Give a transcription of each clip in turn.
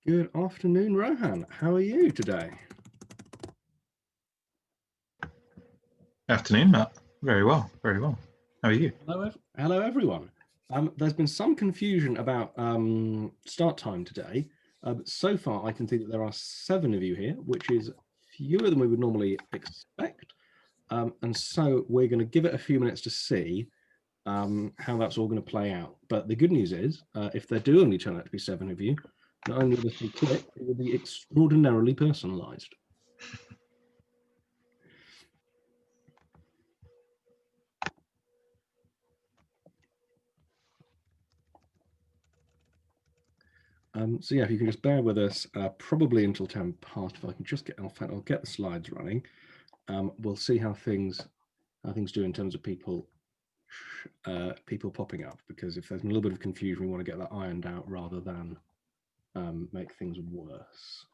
Good afternoon, Rohan. How are you today? Afternoon, Matt. Very well, very well. How are you? Hello, everyone. There's been some confusion about start time today. But so far, I can see that there are 7 of you here, which is fewer than we would normally expect. And so we're going to give it a few minutes to see how that's all going to play out. But the good news is, if there do only turn out to be 7 of you, not only will this be quick, it will be extraordinarily personalised. So yeah, if you can just bear with us, probably until 10 past. If I can just get, I'll get the slides running. We'll see how things do in terms of people popping up, because if there's a little bit of confusion, we want to get that ironed out rather than make things worse.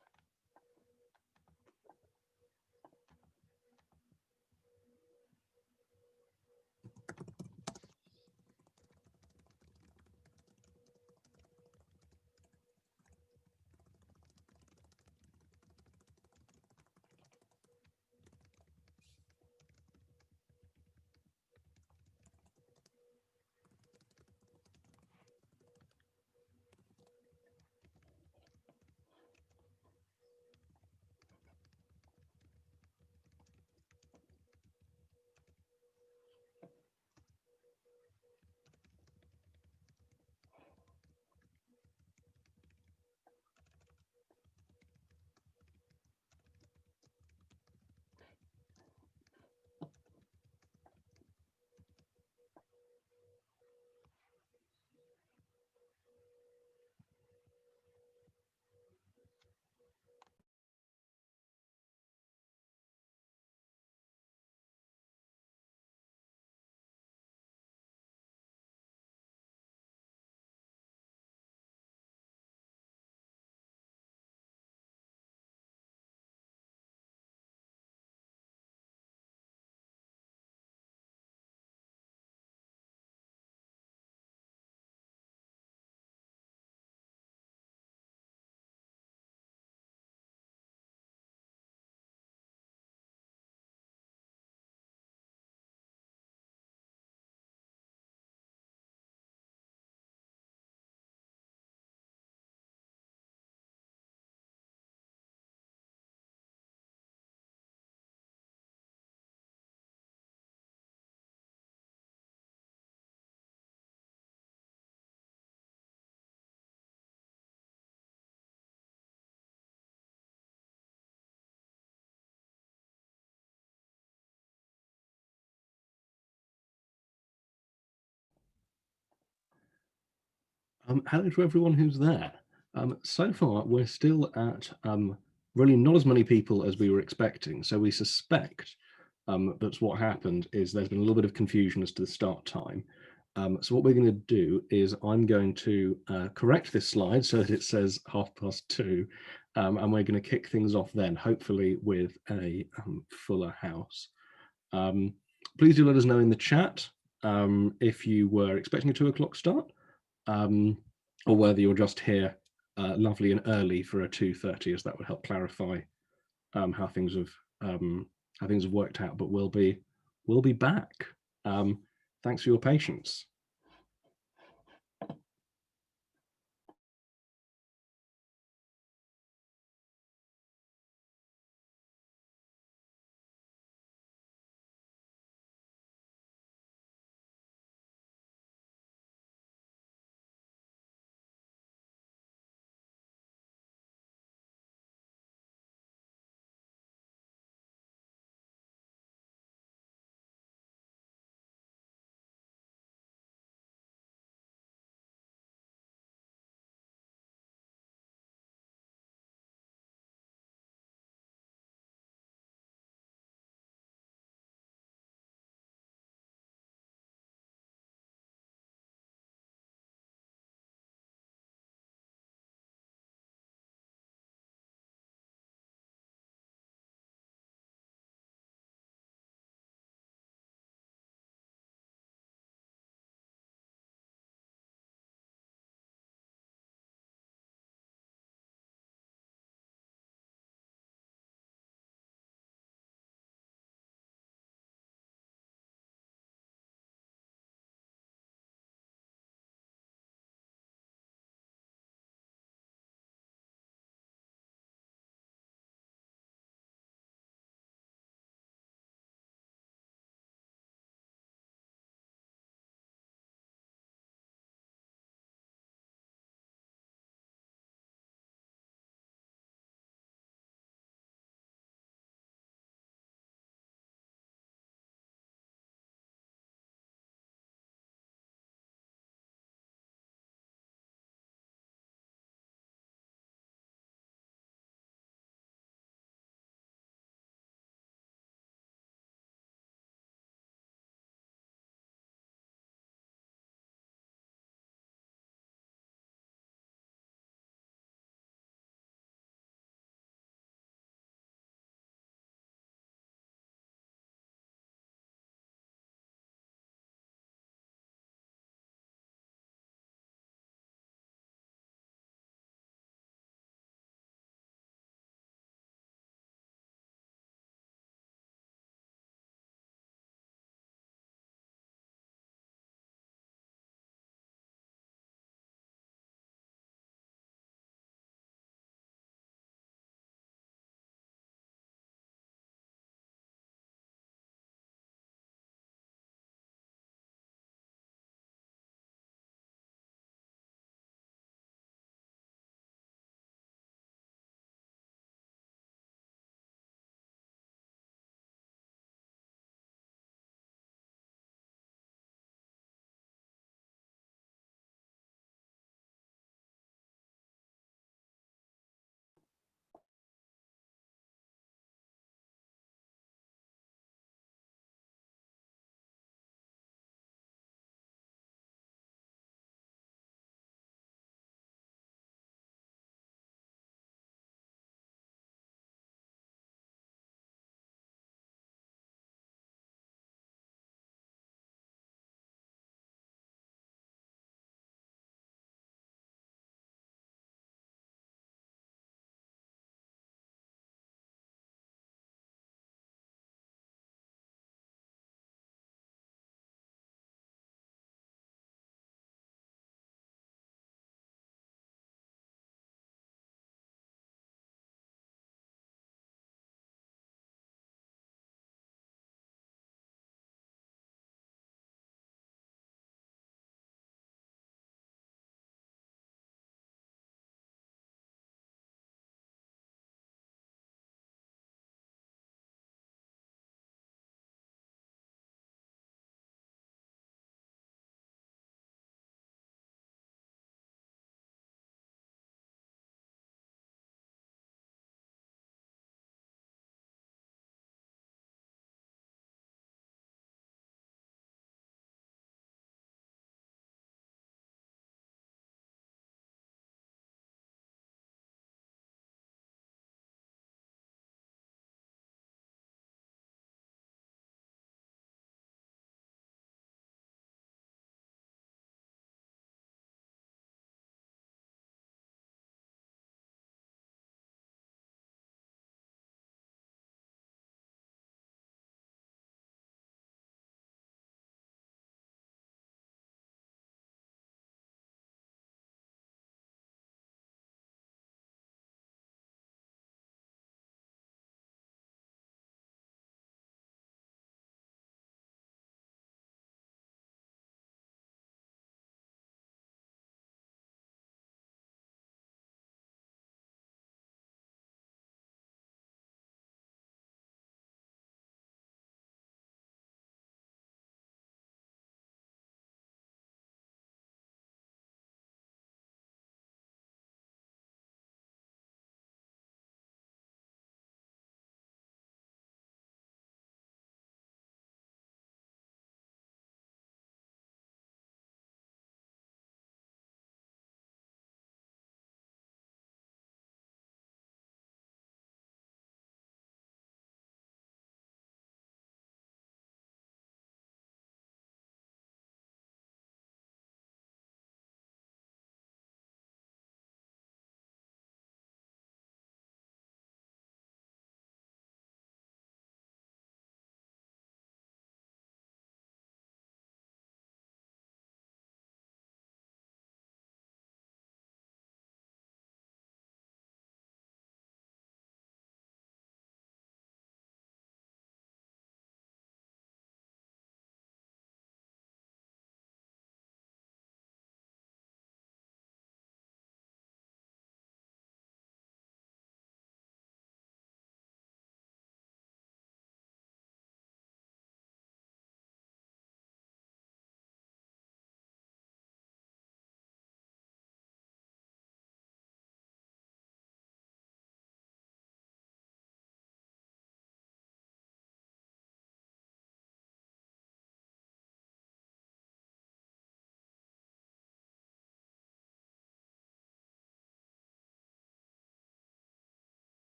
Hello to everyone who's there. So far, we're still at really not as many people as we were expecting. So we suspect that's what happened is there's been a little bit of confusion as to the start time. So what we're going to do is I'm going to correct this slide so that it says 2:30, and we're going to kick things off then, hopefully with a fuller house. Please do let us know in the chat if you were expecting a 2 o'clock start. Or whether you're just here lovely and early for a 2:30, as that would help clarify how things have worked out. But we'll be back. Thanks for your patience.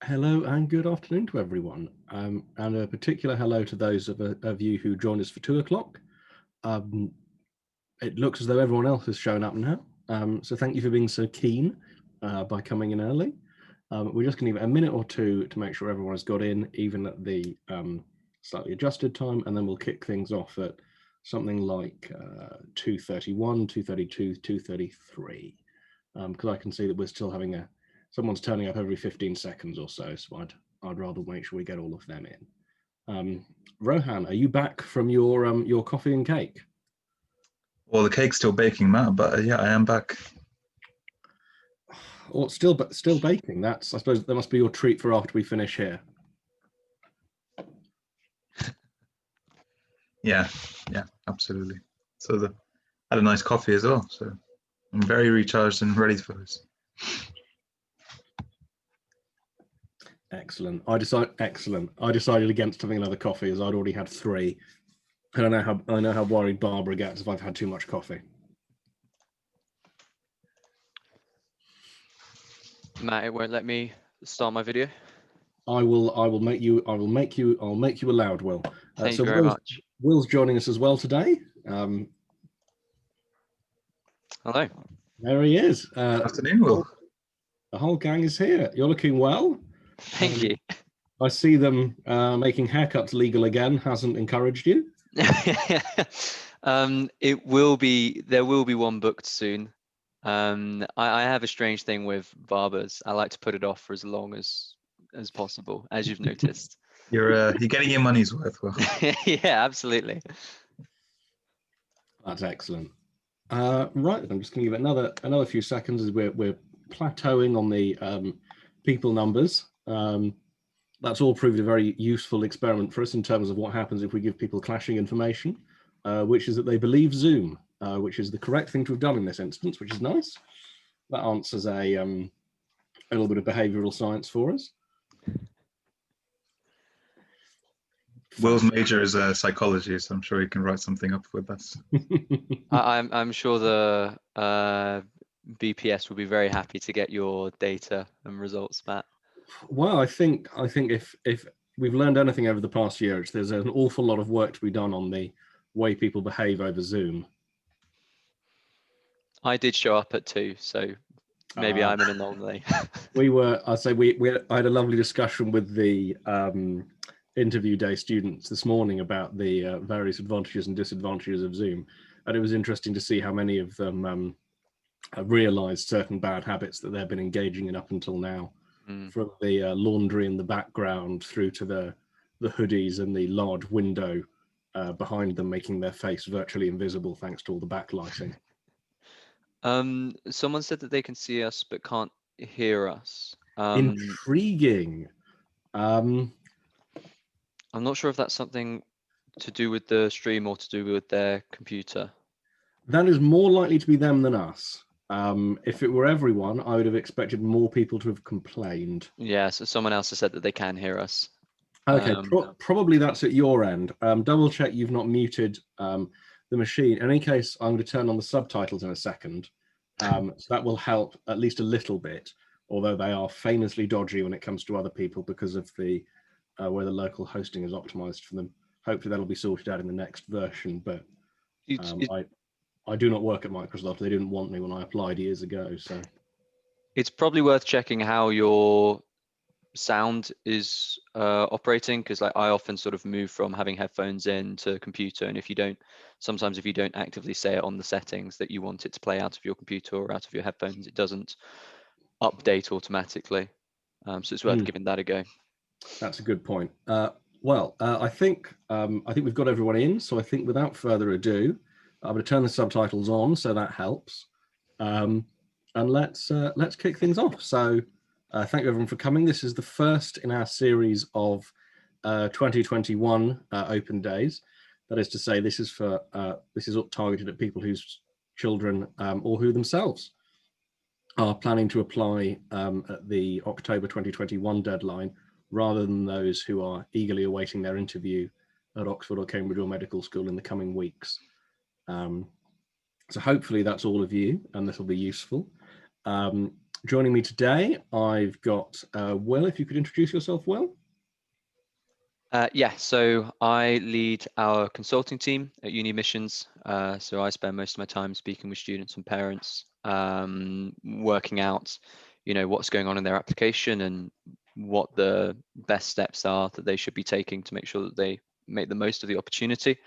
Hello and good afternoon to everyone, and a particular hello to those of you who joined us for 2 o'clock. It looks as though everyone else has shown up now, so thank you for being so keen by coming in early. We're just going to give it a minute or two to make sure everyone has got in, even at the slightly adjusted time, and then we'll kick things off at something like 2:31, 2:32, 2:33, because I can see that we're still having someone's turning up every 15 seconds or so, so I'd rather make sure we get all of them in. Rohan, are you back from your coffee and cake? Well, the cake's still baking, Matt, but yeah, I am back. Or still baking? I suppose that must be your treat for after we finish here. Yeah, absolutely. So I had a nice coffee as well, so I'm very recharged and ready for this. Excellent. I decided against having another coffee as I'd already had 3. And I know how worried Barbara gets if I've had too much coffee. Matt, it won't let me start my video. I'll make you allowed, Will. Thank you very much. Will's joining us as well today. Hello. There he is. Afternoon, Will. The whole gang is here. You're looking well. Thank you. I see them making haircuts legal again. Hasn't encouraged you? There will be one booked soon. I have a strange thing with barbers. I like to put it off for as long as possible, as you've noticed. You're getting your money's worth, Will. Yeah, absolutely. That's excellent. Right, I'm just going to give it another few seconds as we're plateauing on the people numbers. That's all proved a very useful experiment for us in terms of what happens if we give people clashing information, which is that they believe Zoom, which is the correct thing to have done in this instance, which is nice. That answers a little bit of behavioral science for us. Will's major is psychology, so I'm sure he can write something up with us. I'm sure the BPS will be very happy to get your data and results, Matt. Well, I think if we've learned anything over the past year, there's an awful lot of work to be done on the way people behave over Zoom. I did show up at 2, so maybe I'm an anomaly. I had a lovely discussion with the interview day students this morning about the various advantages and disadvantages of Zoom, and it was interesting to see how many of them realized certain bad habits that they've been engaging in up until now. From the laundry in the background through to the hoodies and the large window behind them, making their face virtually invisible thanks to all the backlighting. Someone said that they can see us but can't hear us. Intriguing. I'm not sure if that's something to do with the stream or to do with their computer. That is more likely to be them than us. If it were everyone, I would have expected more people to have complained. Yeah, so someone else has said that they can hear us. Okay, probably that's at your end. Double check you've not muted the machine. In any case, I'm going to turn on the subtitles in a second. So that will help at least a little bit, although they are famously dodgy when it comes to other people because of the where the local hosting is optimized for them. Hopefully that'll be sorted out in the next version, but I do not work at Microsoft. They didn't want me when I applied years ago, so. It's probably worth checking how your sound is operating, because like I often sort of move from having headphones in to computer, and if you don't actively say it on the settings that you want it to play out of your computer or out of your headphones, it doesn't update automatically. So it's worth giving that a go. That's a good point. I think we've got everyone in, so I think without further ado, I'm going to turn the subtitles on, so that helps. And let's kick things off. So thank you everyone for coming. This is the first in our series of 2021 open days. That is to say, this is targeted at people whose children or who themselves are planning to apply at the October 2021 deadline, rather than those who are eagerly awaiting their interview at Oxford or Cambridge or medical school in the coming weeks. So hopefully that's all of you, and this will be useful. Joining me today, I've got Will, if you could introduce yourself, Will. Yeah, so I lead our consulting team at UniAdmissions. So I spend most of my time speaking with students and parents, working out, what's going on in their application and what the best steps are that they should be taking to make sure that they make the most of the opportunity.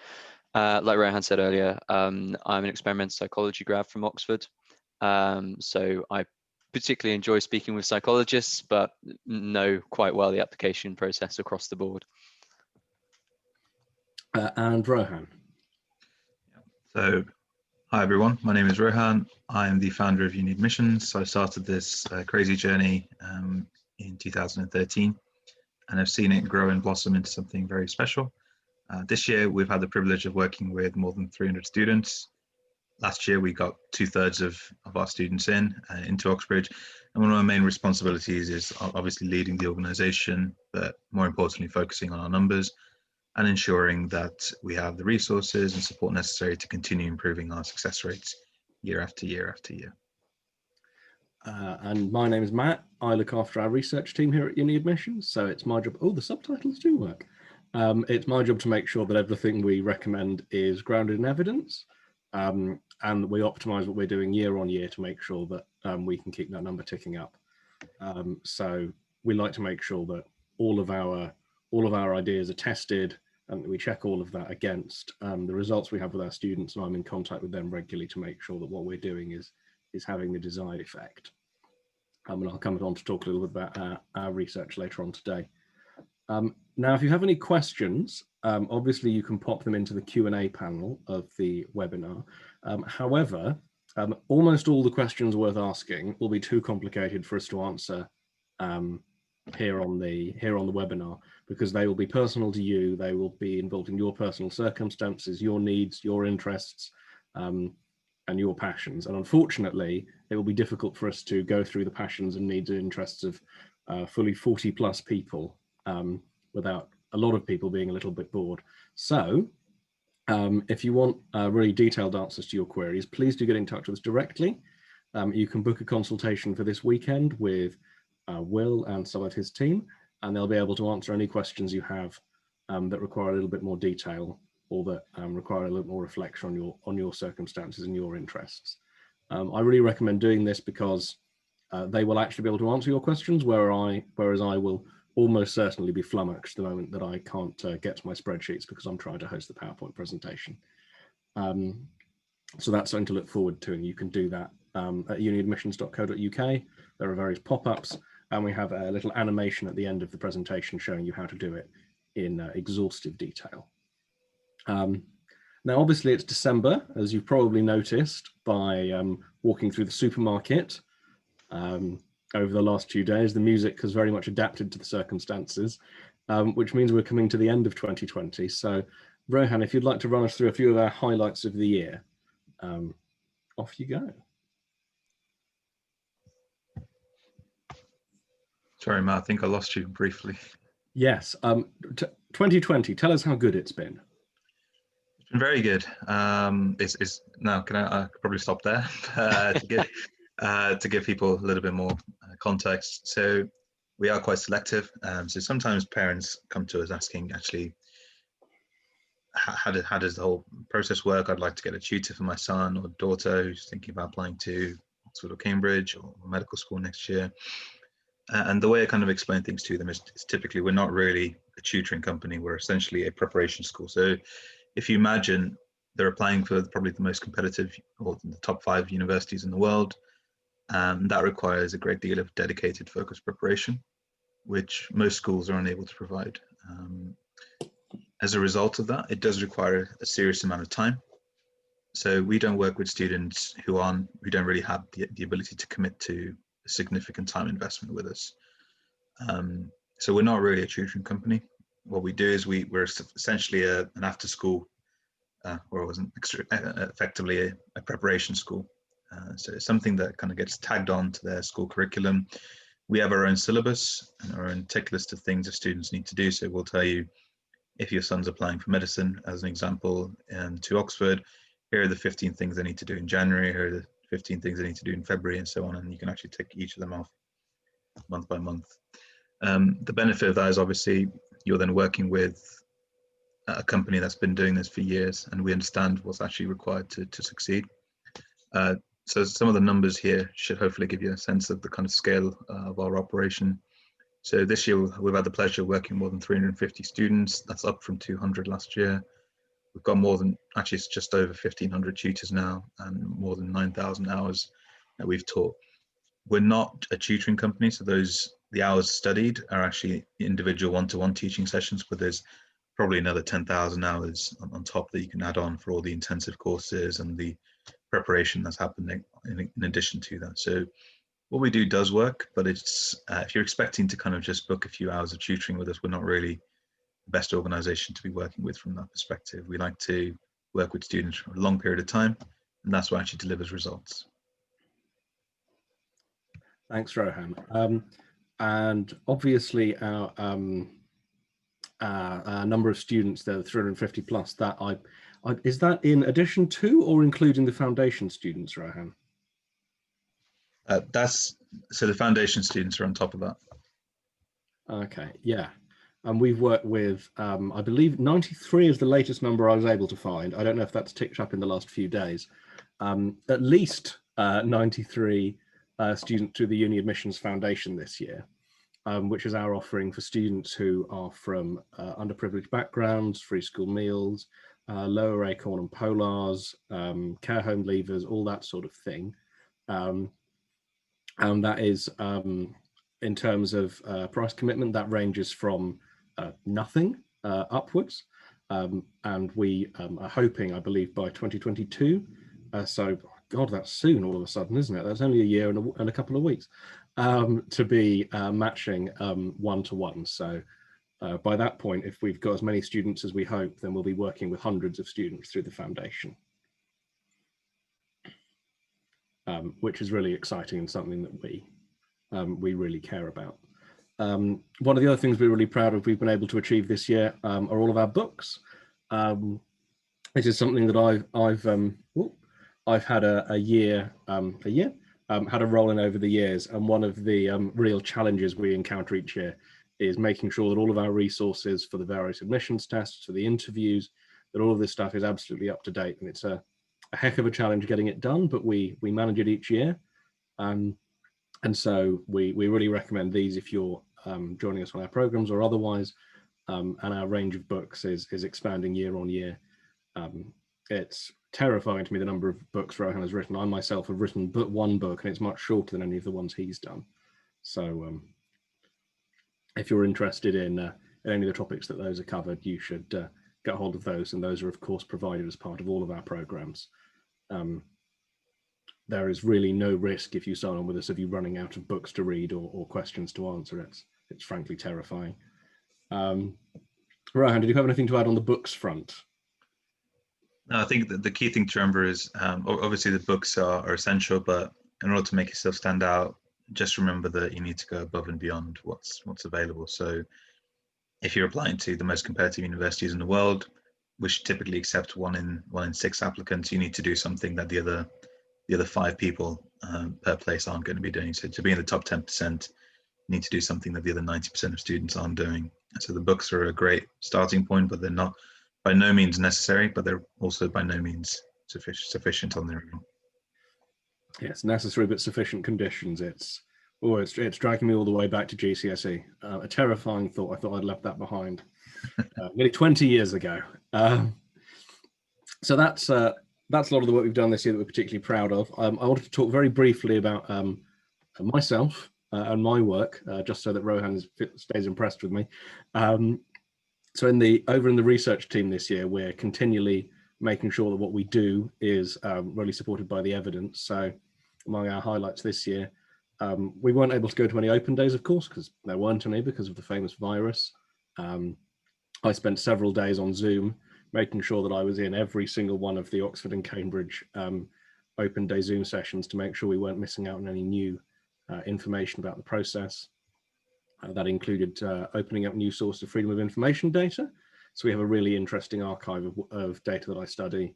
Like Rohan said earlier, I'm an experimental psychology grad from Oxford. So I particularly enjoy speaking with psychologists, but know quite well the application process across the board. And Rohan. So, hi everyone, my name is Rohan. I am the founder of UniAdmissions. So I started this crazy journey in 2013 and I've seen it grow and blossom into something very special. This year, we've had the privilege of working with more than 300 students. Last year, we got 2/3 of our students into Oxbridge. And one of our main responsibilities is obviously leading the organization, but more importantly, focusing on our numbers and ensuring that we have the resources and support necessary to continue improving our success rates year after year after year. And my name is Matt. I look after our research team here at UniAdmissions. So it's my job. Oh, the subtitles do work. It's my job to make sure that everything we recommend is grounded in evidence, and that we optimize what we're doing year on year to make sure that we can keep that number ticking up. So we like to make sure that all of our ideas are tested and we check all of that against the results we have with our students, and I'm in contact with them regularly to make sure that what we're doing is having the desired effect. And I'll come on to talk a little bit about our research later on today. Now, if you have any questions, obviously you can pop them into the Q&A panel of the webinar. However, almost all the questions worth asking will be too complicated for us to answer here on the webinar, because they will be personal to you. They will be involved in your personal circumstances, your needs, your interests, and your passions. And unfortunately, it will be difficult for us to go through the passions and needs and interests of fully 40+ people without a lot of people being a little bit bored. So if you want really detailed answers to your queries, please do get in touch with us directly. You can book a consultation for this weekend with Will and some of his team, and they'll be able to answer any questions you have that require a little bit more detail, or that require a little more reflection on your circumstances and your interests. I really recommend doing this because they will actually be able to answer your questions, whereas I will almost certainly be flummoxed the moment that I can't get to my spreadsheets because I'm trying to host the PowerPoint presentation. So that's something to look forward to, and you can do that at uniadmissions.co.uk. There are various pop-ups, and we have a little animation at the end of the presentation showing you how to do it in exhaustive detail. Now, obviously, it's December, as you've probably noticed by walking through the supermarket over the last few days. The music has very much adapted to the circumstances, which means we're coming to the end of 2020. So, Rohan, if you'd like to run us through a few of our highlights of the year, off you go. Sorry, Matt, I think I lost you briefly. Yes, 2020, tell us how good it's been. It's been very good. Now, can I could probably stop there to give people a little bit more context. So we are quite selective. So sometimes parents come to us asking, actually, how does the whole process work? I'd like to get a tutor for my son or daughter who's thinking about applying to Oxford or Cambridge or medical school next year. And the way I kind of explain things to them is typically we're not really a tutoring company. We're essentially a preparation school. So if you imagine they're applying for probably the most competitive or the top 5 universities in the world, that requires a great deal of dedicated, focused preparation, which most schools are unable to provide. As a result of that, it does require a serious amount of time. So we don't work with students who don't really have the ability to commit to a significant time investment with us. So we're not really a tutoring company. What we do is we're essentially an after school, or it wasn't effectively a preparation school. So it's something that kind of gets tagged on to their school curriculum. We have our own syllabus and our own tick list of things that students need to do. So we'll tell you, if your son's applying for medicine, as an example, to Oxford, here are the 15 things they need to do in January, here are the 15 things they need to do in February and so on, and you can actually tick each of them off month by month. The benefit of that is obviously you're then working with a company that's been doing this for years, and we understand what's actually required to succeed. So some of the numbers here should hopefully give you a sense of the kind of scale of our operation. So this year we've had the pleasure of working more than 350 students. That's up from 200 last year. We've got more than, actually it's just over 1,500 tutors now, and more than 9,000 hours that we've taught. We're not a tutoring company, so the hours studied are actually individual one-to-one teaching sessions, but there's probably another 10,000 hours on top that you can add on for all the intensive courses and the preparation that's happening in addition to that. So what we do does work, but it's if you're expecting to kind of just book a few hours of tutoring with us, we're not really the best organization to be working with from that perspective. We like to work with students for a long period of time, and that's what actually delivers results. Thanks, Rohan. And obviously our number of students there, 350 plus, that is that in addition to or including the foundation students, Rohan? So the foundation students are on top of that. Okay, yeah. And we've worked with, I believe 93 is the latest number I was able to find. I don't know if that's ticked up in the last few days. At least 93 students through the UniAdmissions Foundation this year, which is our offering for students who are from underprivileged backgrounds, free school meals, lower ACORN and POLARs, care home leavers, all that sort of thing. And that is, in terms of price commitment, that ranges from nothing upwards. And we are hoping, I believe, by 2022, so God, that's soon all of a sudden, isn't it? That's only a year and a couple of weeks, to be matching one-to-one. So by that point, if we've got as many students as we hope, then we'll be working with hundreds of students through the foundation. Which is really exciting and something that we really care about. One of the other things we're really proud of we've been able to achieve this year are all of our books. This is something that I've had had a role in over the years, and one of the real challenges we encounter each year is making sure that all of our resources for the various admissions tests, for the interviews, that all of this stuff is absolutely up to date. And it's a heck of a challenge getting it done, but we manage it each year. And so we really recommend these if you're joining us on our programs or otherwise. And our range of books is expanding year on year. It's terrifying to me the number of books Rohan has written. I myself have written but one book, and it's much shorter than any of the ones he's done. So if you're interested in any of the topics that those are covered, you should get hold of those, and those are of course provided as part of all of our programs. There is really no risk if you sign on with us of you running out of books to read or questions to answer. It's frankly terrifying. Rohan, did you have anything to add on the books front? No, I think that the key thing to remember is obviously the books are essential, but in order to make yourself stand out, just remember that you need to go above and beyond what's available. So if you're applying to the most competitive universities in the world, which typically accept one in 6 applicants, you need to do something that the other 5 people per place aren't going to be doing. So to be in the top 10%, you need to do something that the other 90% of students aren't doing. And so the books are a great starting point, but they're not by no means necessary, but they're also by no means sufficient on their own. Yes, necessary but sufficient conditions. It's dragging me all the way back to GCSE. A terrifying thought. I thought I'd left that behind nearly 20 years ago. So that's a lot of the work we've done this year that we're particularly proud of. I wanted to talk very briefly about myself and my work, just so that Rohan stays impressed with me. So over in the research team this year, we're continually making sure that what we do is really supported by the evidence. So among our highlights this year, we weren't able to go to any open days, of course, because there weren't any because of the famous virus. I spent several days on Zoom, making sure that I was in every single one of the Oxford and Cambridge open day Zoom sessions to make sure we weren't missing out on any new information about the process. That included opening up new sources of freedom of information data. So we have a really interesting archive of data that I study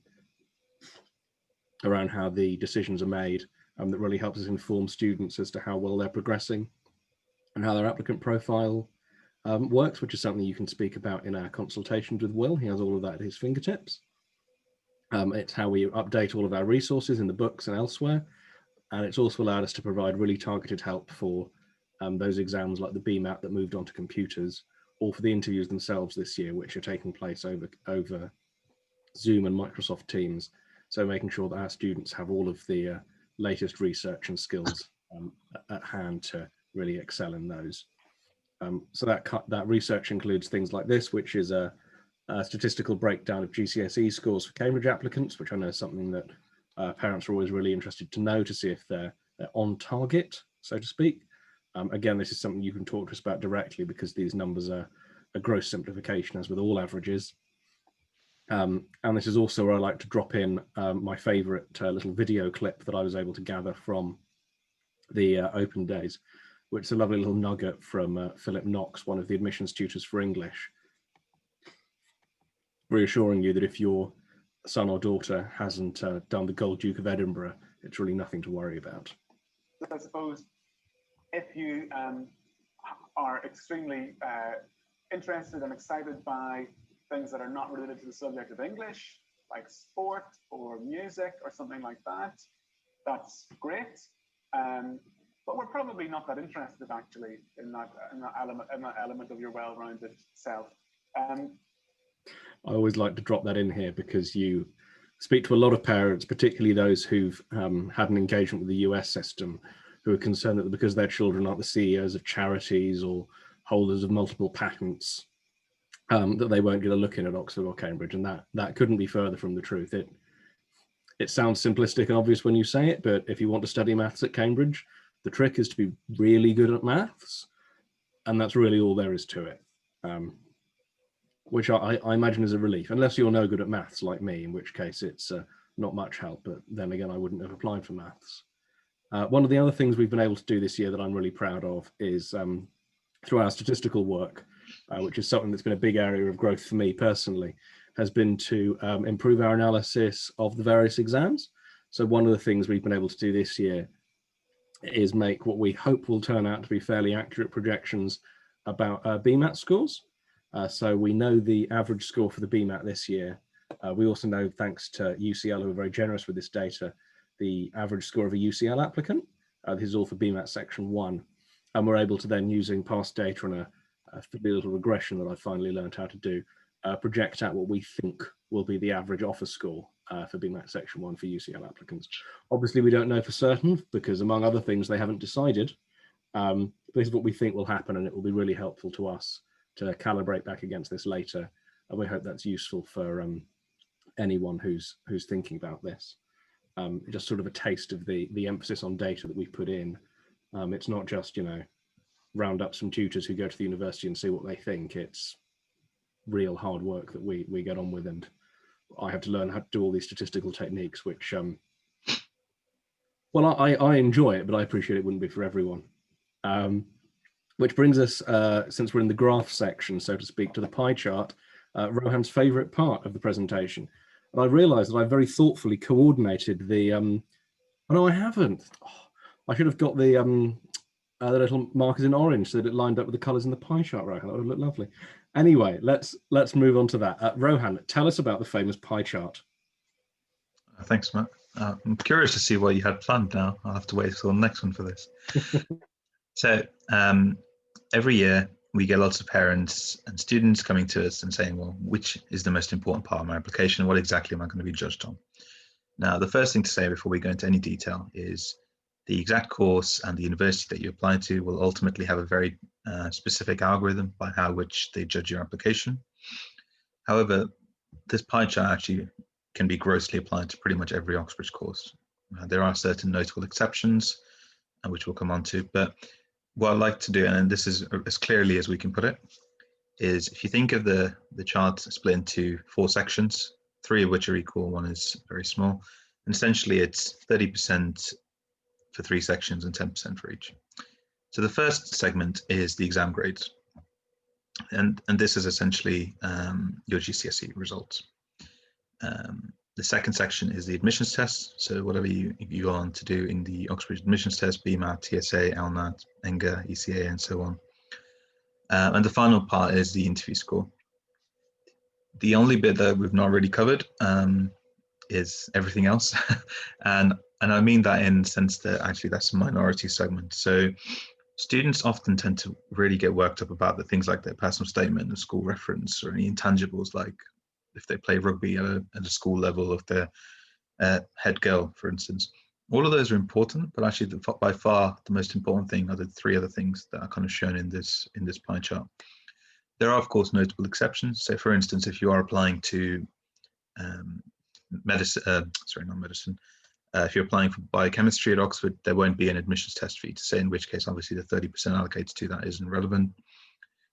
around how the decisions are made, that really helps us inform students as to how well they're progressing and how their applicant profile works, which is something you can speak about in our consultations with Will. He has all of that at his fingertips. It's how we update all of our resources in the books and elsewhere. And it's also allowed us to provide really targeted help for those exams like the BMAT that moved onto computers, or for the interviews themselves this year, which are taking place over Zoom and Microsoft Teams. So making sure that our students have all of the latest research and skills at hand to really excel in those. So that research includes things like this, which is a statistical breakdown of GCSE scores for Cambridge applicants, which I know is something that parents are always really interested to know, to see if they're on target, so to speak. Again, this is something you can talk to us about directly, because these numbers are a gross simplification, as with all averages. And this is also where I like to drop in my favorite little video clip that I was able to gather from the open days, which is a lovely little nugget from Philip Knox, one of the admissions tutors for English, reassuring you that if your son or daughter hasn't done the Gold Duke of Edinburgh, it's really nothing to worry about. I suppose if you are extremely interested and excited by things that are not related to the subject of English, like sport or music or something like that, that's great. But we're probably not that interested actually in that element of your well-rounded self. I always like to drop that in here, because you speak to a lot of parents, particularly those who've had an engagement with the US system, who are concerned that because their children aren't the CEOs of charities or holders of multiple patents, that they won't get a look in at Oxford or Cambridge, and that couldn't be further from the truth. It sounds simplistic and obvious when you say it, but if you want to study maths at Cambridge, the trick is to be really good at maths, and that's really all there is to it. Which I imagine is a relief, unless you're no good at maths like me, in which case it's not much help, but then again, I wouldn't have applied for maths. One of the other things we've been able to do this year that I'm really proud of is through our statistical work, which is something that's been a big area of growth for me personally, has been to improve our analysis of the various exams. So one of the things we've been able to do this year is make what we hope will turn out to be fairly accurate projections about BMAT scores. So we know the average score for the BMAT this year. We also know, thanks to UCL, who are very generous with this data, the average score of a UCL applicant. This is all for BMAT section 1. And we're able to then, using past data and a little regression that I finally learned how to do, project out what we think will be the average offer score for BMAT section 1 for UCL applicants. Obviously, we don't know for certain, because among other things, they haven't decided. This is what we think will happen, and it will be really helpful to us to calibrate back against this later, and we hope that's useful for anyone who's thinking about this. Just sort of a taste of the emphasis on data that we've put in. It's not just, round up some tutors who go to the university and see what they think. It's real hard work that we get on with, and I have to learn how to do all these statistical techniques, which well, I enjoy it, but I appreciate it wouldn't be for everyone. Which brings us, since we're in the graph section, so to speak, to the pie chart, Rohan's favorite part of the presentation. And I realized that I very thoughtfully coordinated the, oh no, I haven't. Oh, I should have got the little markers in orange so that it lined up with the colors in the pie chart, Rohan. That would look lovely. Anyway, let's move on to that. Rohan, tell us about the famous pie chart. Thanks, Matt. I'm curious to see what you had planned now. I'll have to wait till the next one for this. So every year we get lots of parents and students coming to us and saying, well, which is the most important part of my application? What exactly am I going to be judged on? Now, the first thing to say before we go into any detail is the exact course and the university that you apply to will ultimately have a very specific algorithm by which they judge your application. However, this pie chart actually can be grossly applied to pretty much every Oxbridge course. There are certain notable exceptions, which we'll come on to, but what I like to do, and this is as clearly as we can put it, is if you think of the chart split into 4 sections, 3 of which are equal, 1 is very small, and essentially it's 30% for 3 sections and 10% for each. So the first segment is the exam grades, and this is essentially your GCSE results. The second section is the admissions test. So whatever you go on to do in the Oxbridge admissions test, BMAT, TSA, LNAT, ENGA, ECA, and so on. And the final part is the interview score. The only bit that we've not really covered is everything else. and I mean that in the sense that actually that's a minority segment. So students often tend to really get worked up about the things like their personal statement and school reference, or any intangibles, like if they play rugby at a school level, if they're head girl, for instance. All of those are important, but actually by far the most important thing are the three other things that are kind of shown in this pie chart. There are, of course, notable exceptions. So, for instance, if you are applying to medicine, not medicine, if you're applying for biochemistry at Oxford, there won't be an admissions test for you to say, in which case, obviously, the 30% allocated to that isn't relevant.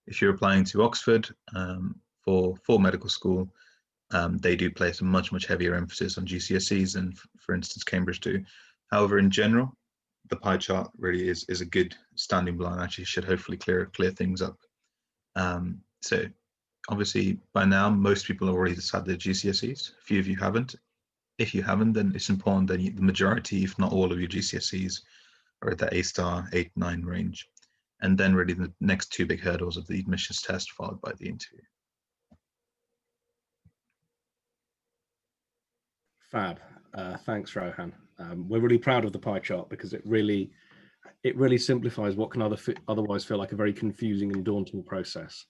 If you're applying to Oxford for medical school, they do place a much heavier emphasis on GCSEs than, for instance, Cambridge do. However, in general, the pie chart really is a good standing block, and actually should hopefully clear things up. So obviously by now most people have already decided their GCSEs. A few of you haven't. If you haven't, then it's important that the majority, if not all of your GCSEs, are at that A-star 8, 9 range. And then really the next two big hurdles of the admissions test, followed by the interview. Fab. Thanks, Rohan. We're really proud of the pie chart because it really simplifies what can otherwise feel like a very confusing and daunting process.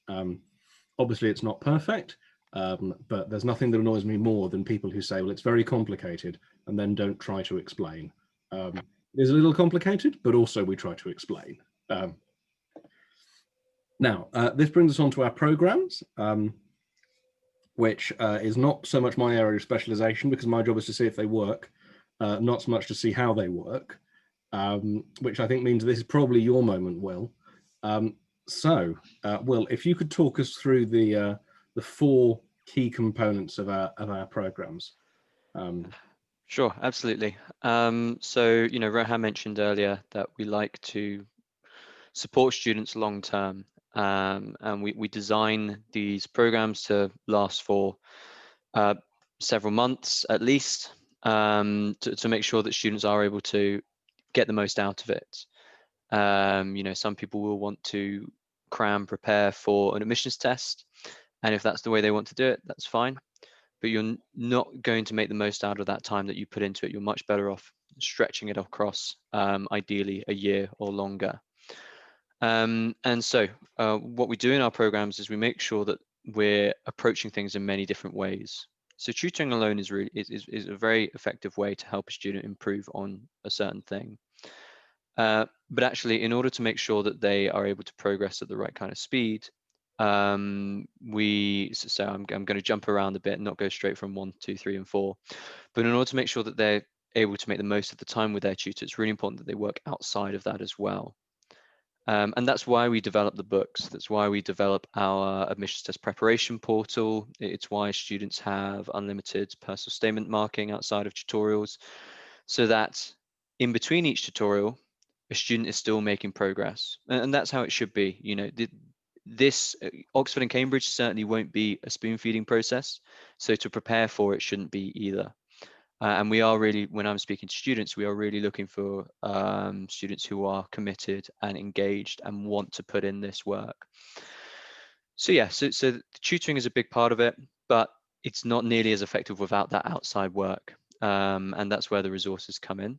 Obviously, it's not perfect, but there's nothing that annoys me more than people who say, well, it's very complicated, and then don't try to explain. It is a little complicated, but also we try to explain. Now, this brings us on to our programs, which is not so much my area of specialization, because my job is to see if they work, not so much to see how they work. Which I think means this is probably your moment, Will. Will, if you could talk us through the 4 key components of our programs. Sure, absolutely. So, Rohan mentioned earlier that we like to support students long term, and we design these programs to last for several months at least, to make sure that students are able to get the most out of it. Some people will want to prepare for an admissions test, and if that's the way they want to do it, that's fine. But you're not going to make the most out of that time that you put into it. You're much better off stretching it across, ideally a year or longer. And so what we do in our programs is we make sure that we're approaching things in many different ways. So tutoring alone is a very effective way to help a student improve on a certain thing. But actually, in order to make sure that they are able to progress at the right kind of speed, I'm going to jump around a bit and not go straight from 1, 2, 3, and 4. But in order to make sure that they're able to make the most of the time with their tutor, it's really important that they work outside of that as well. And that's why we develop the books. That's why we develop our admissions test preparation portal. It's why students have unlimited personal statement marking outside of tutorials, so that in between each tutorial, a student is still making progress. And that's how it should be. This Oxford and Cambridge certainly won't be a spoon feeding process. So to prepare for it shouldn't be either. And we are really, when I'm speaking to students, we are really looking for students who are committed and engaged and want to put in this work. So yeah, so the tutoring is a big part of it, but it's not nearly as effective without that outside work. And that's where the resources come in.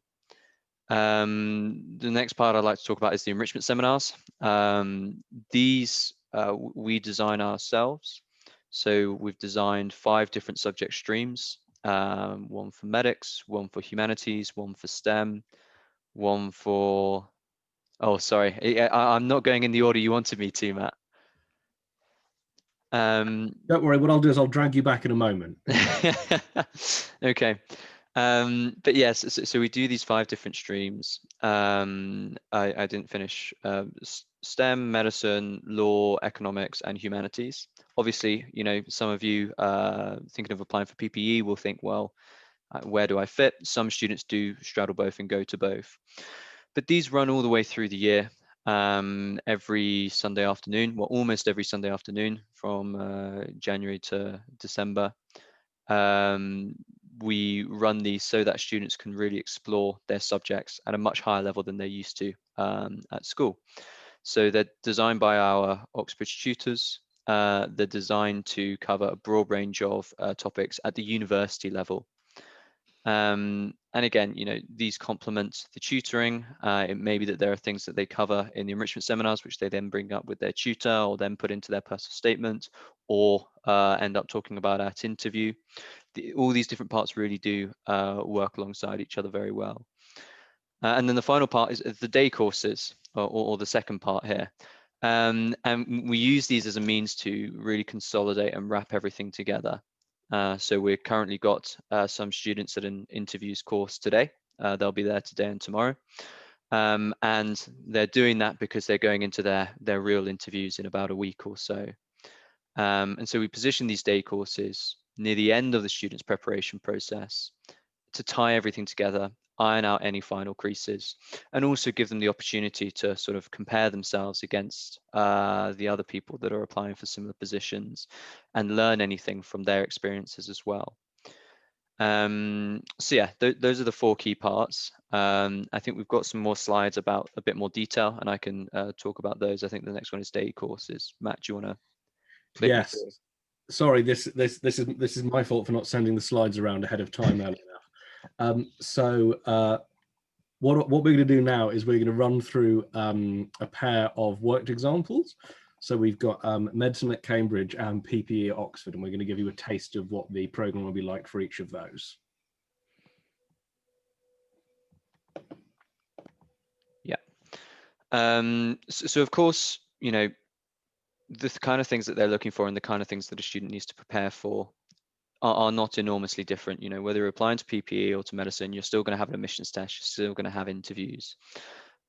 The next part I'd like to talk about is the enrichment seminars. These we design ourselves. So we've designed 5 different subject streams. 1 for medics, 1 for humanities, 1 for STEM, 1 for, I'm not going in the order you wanted me to, Matt. Don't worry, what I'll do is I'll drag you back in a moment. Okay. But yes, so we do these 5 different streams. I didn't finish STEM, medicine, law, economics, and humanities. Obviously, some of you thinking of applying for PPE will think, well, where do I fit? Some students do straddle both and go to both. But these run all the way through the year, every Sunday afternoon, well, almost every Sunday afternoon from January to December. we run these so that students can really explore their subjects at a much higher level than they're used to at school. So they're designed by our Oxbridge tutors. They're designed to cover a broad range of topics at the university level. And again, these complement the tutoring. It may be that there are things that they cover in the enrichment seminars, which they then bring up with their tutor or then put into their personal statement, or end up talking about at interview. All these different parts really do work alongside each other very well. And then the final part is the day courses, or the second part here. And we use these as a means to really consolidate and wrap everything together. So we've currently got some students at an interviews course today. They'll be there today and tomorrow. And they're doing that because they're going into their real interviews in about a week or so. And so we position these day courses near the end of the student's preparation process to tie everything together, iron out any final creases, and also give them the opportunity to sort of compare themselves against the other people that are applying for similar positions and learn anything from their experiences as well. So yeah, those are the 4 key parts. I think we've got some more slides about a bit more detail, and I can talk about those. I think the next one is day courses. Matt, do you want to click? Yes. Sorry, this is my fault for not sending the slides around ahead of time early enough. What we're going to do now is we're going to run through a pair of worked examples. So we've got medicine at Cambridge and PPE at Oxford, and we're going to give you a taste of what the program will be like for each of those. Yeah. So of course, the kind of things that they're looking for and the kind of things that a student needs to prepare for are not enormously different. Whether you're applying to PPE or to medicine, you're still going to have an admissions test, you're still going to have interviews.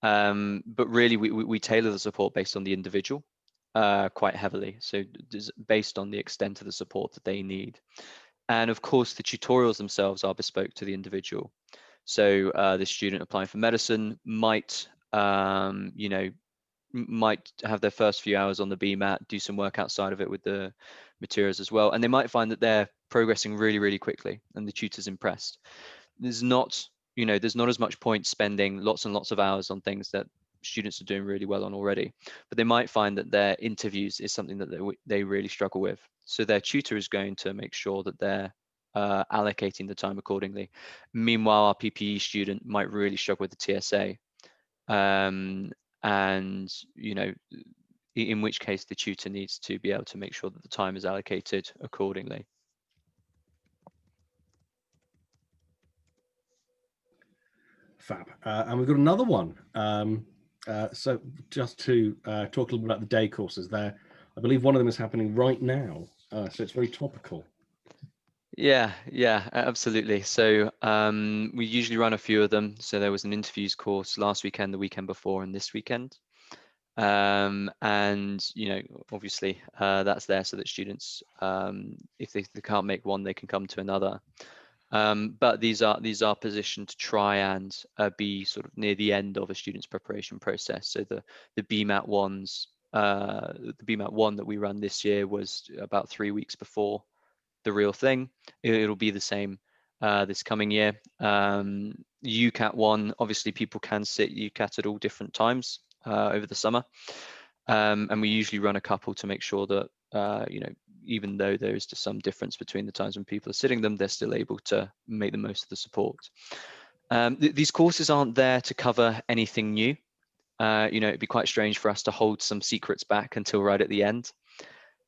But really, we tailor the support based on the individual quite heavily. So based on the extent of the support that they need. And of course, the tutorials themselves are bespoke to the individual. So the student applying for medicine might, might have their first few hours on the BMAT, do some work outside of it with the materials as well. And they might find that they're progressing really, really quickly and the tutor's impressed. There's not as much point spending lots and lots of hours on things that students are doing really well on already, but they might find that their interviews is something that they really struggle with. So their tutor is going to make sure that they're allocating the time accordingly. Meanwhile, our PPE student might really struggle with the TSA. And in which case the tutor needs to be able to make sure that the time is allocated accordingly. Fab. And we've got another one. So just to talk a little bit about the day courses there, I believe one of them is happening right now, so it's very topical. Yeah, absolutely. So we usually run a few of them. So there was an interviews course last weekend, the weekend before, and this weekend. And obviously that's there so that students, if they can't make one, they can come to another. But these are positioned to try and be sort of near the end of a student's preparation process. So the BMAT ones, the BMAT 1 that we run this year was about 3 weeks before the real thing. It'll be the same this coming year. UCAT 1, obviously people can sit UCAT at all different times over the summer, and we usually run a couple to make sure that even though there is just some difference between the times when people are sitting them, they're still able to make the most of the support. These courses aren't there to cover anything new. It'd be quite strange for us to hold some secrets back until right at the end.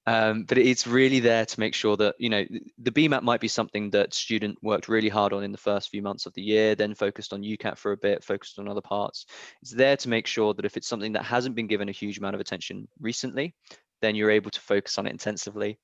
But it's really there to make sure that, the BMAT might be something that student worked really hard on in the first few months of the year, then focused on UCAT for a bit, focused on other parts. It's there to make sure that if it's something that hasn't been given a huge amount of attention recently, then you're able to focus on it intensively.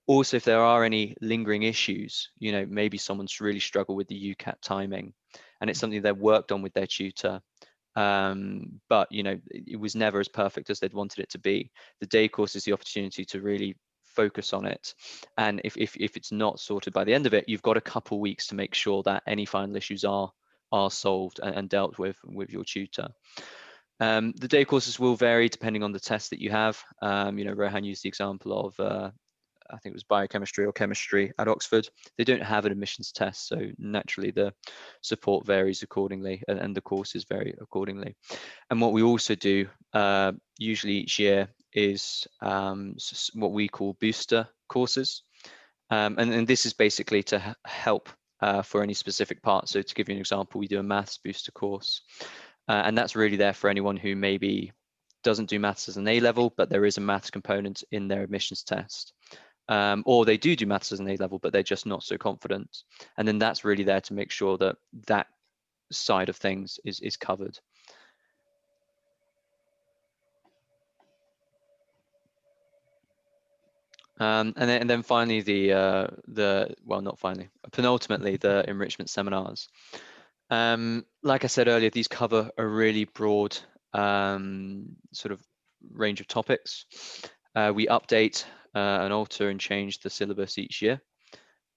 Also, if there are any lingering issues, maybe someone's really struggled with the UCAT timing and it's something they've worked on with their tutor, but it was never as perfect as they'd wanted it to be. The day course is the opportunity to really focus on it, and if it's not sorted by the end of it, you've got a couple weeks to make sure that any final issues are solved and dealt with your tutor. The day courses will vary depending on the test that you have. Rohan used the example of I think it was biochemistry or chemistry at Oxford, they don't have an admissions test. So naturally the support varies accordingly, and the courses vary accordingly. And what we also do usually each year is what we call booster courses. And this is basically to help for any specific part. So to give you an example, we do a maths booster course. And that's really there for anyone who maybe doesn't do maths as an A level, but there is a maths component in their admissions test. Or they do maths as an A level, but they're just not so confident. And then that's really there to make sure that that side of things is covered. And then finally penultimately, the enrichment seminars. Like I said earlier, these cover a really broad sort of range of topics. We update and alter and change the syllabus each year.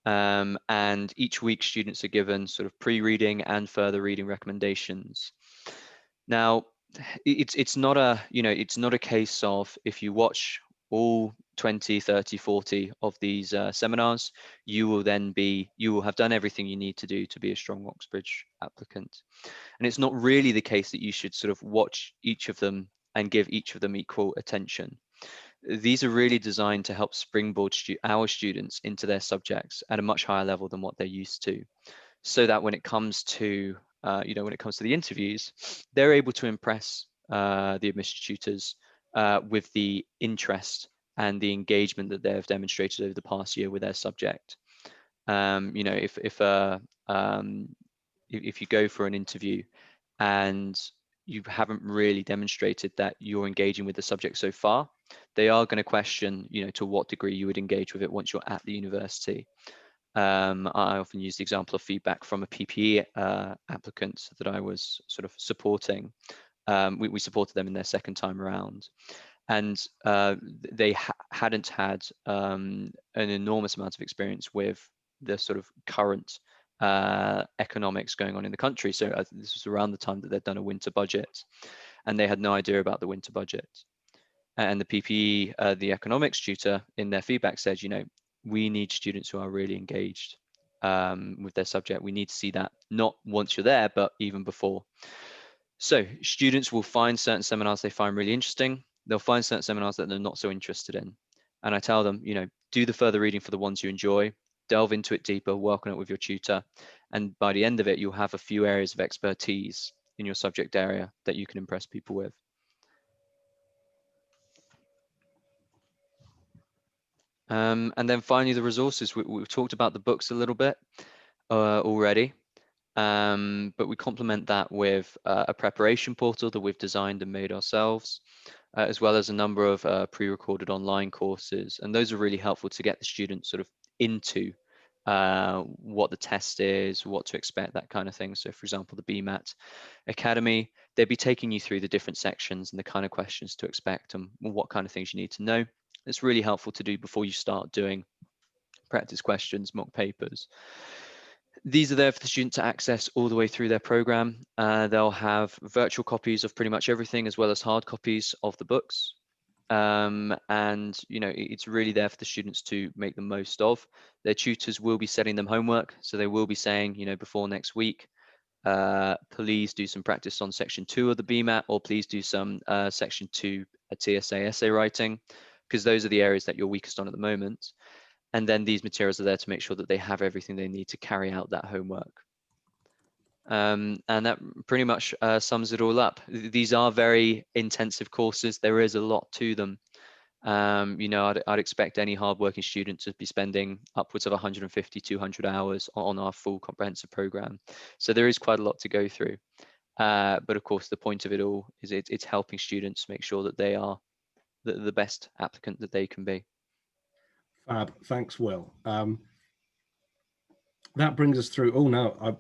And each week students are given sort of pre-reading and further reading recommendations. Now, it's not a case of if you watch all 20, 30, 40 of these seminars, you will have done everything you need to do to be a strong Oxbridge applicant. And it's not really the case that you should sort of watch each of them and give each of them equal attention. These are really designed to help springboard our students into their subjects at a much higher level than what they're used to, so that when it comes to the interviews, they're able to impress the admissions tutors with the interest and the engagement that they have demonstrated over the past year with their subject. If you go for an interview and you haven't really demonstrated that you're engaging with the subject so far, they are going to question, to what degree you would engage with it once you're at the university. I often use the example of feedback from a PPE applicant that I was sort of supporting. We supported them in their second time around, and they hadn't had an enormous amount of experience with the sort of current economics going on in the country. So this was around the time that they'd done a winter budget, and they had no idea about the winter budget. And the PPE, the economics tutor, in their feedback said, we need students who are really engaged with their subject. We need to see that not once you're there, but even before. So students will find certain seminars they find really interesting. They'll find certain seminars that they're not so interested in. And I tell them, do the further reading for the ones you enjoy, delve into it deeper, work on it with your tutor. And by the end of it, you'll have a few areas of expertise in your subject area that you can impress people with. And then finally, the resources. We've talked about the books a little bit already, but we complement that with a preparation portal that we've designed and made ourselves, as well as a number of pre-recorded online courses. And those are really helpful to get the students sort of into what the test is, what to expect, that kind of thing. So for example, the BMAT Academy, they'd be taking you through the different sections and the kind of questions to expect and what kind of things you need to know. It's really helpful to do before you start doing practice questions, mock papers. These are there for the student to access all the way through their program. They'll have virtual copies of pretty much everything, as well as hard copies of the books. And it's really there for the students to make the most of. Their tutors will be setting them homework, so they will be saying, before next week, please do some practice on section 2 of the BMAT, or please do some section 2 TSA essay writing, because those are the areas that you're weakest on at the moment. And then these materials are there to make sure that they have everything they need to carry out that homework. And that pretty much sums it all up. These are very intensive courses. There is a lot to them. I'd expect any hardworking student to be spending upwards of 150, 200 hours on our full comprehensive program. So there is quite a lot to go through. But of course, the point of it all is it's helping students make sure that they are the best applicant that they can be. Fab, thanks, Will. That brings us through. Oh, no,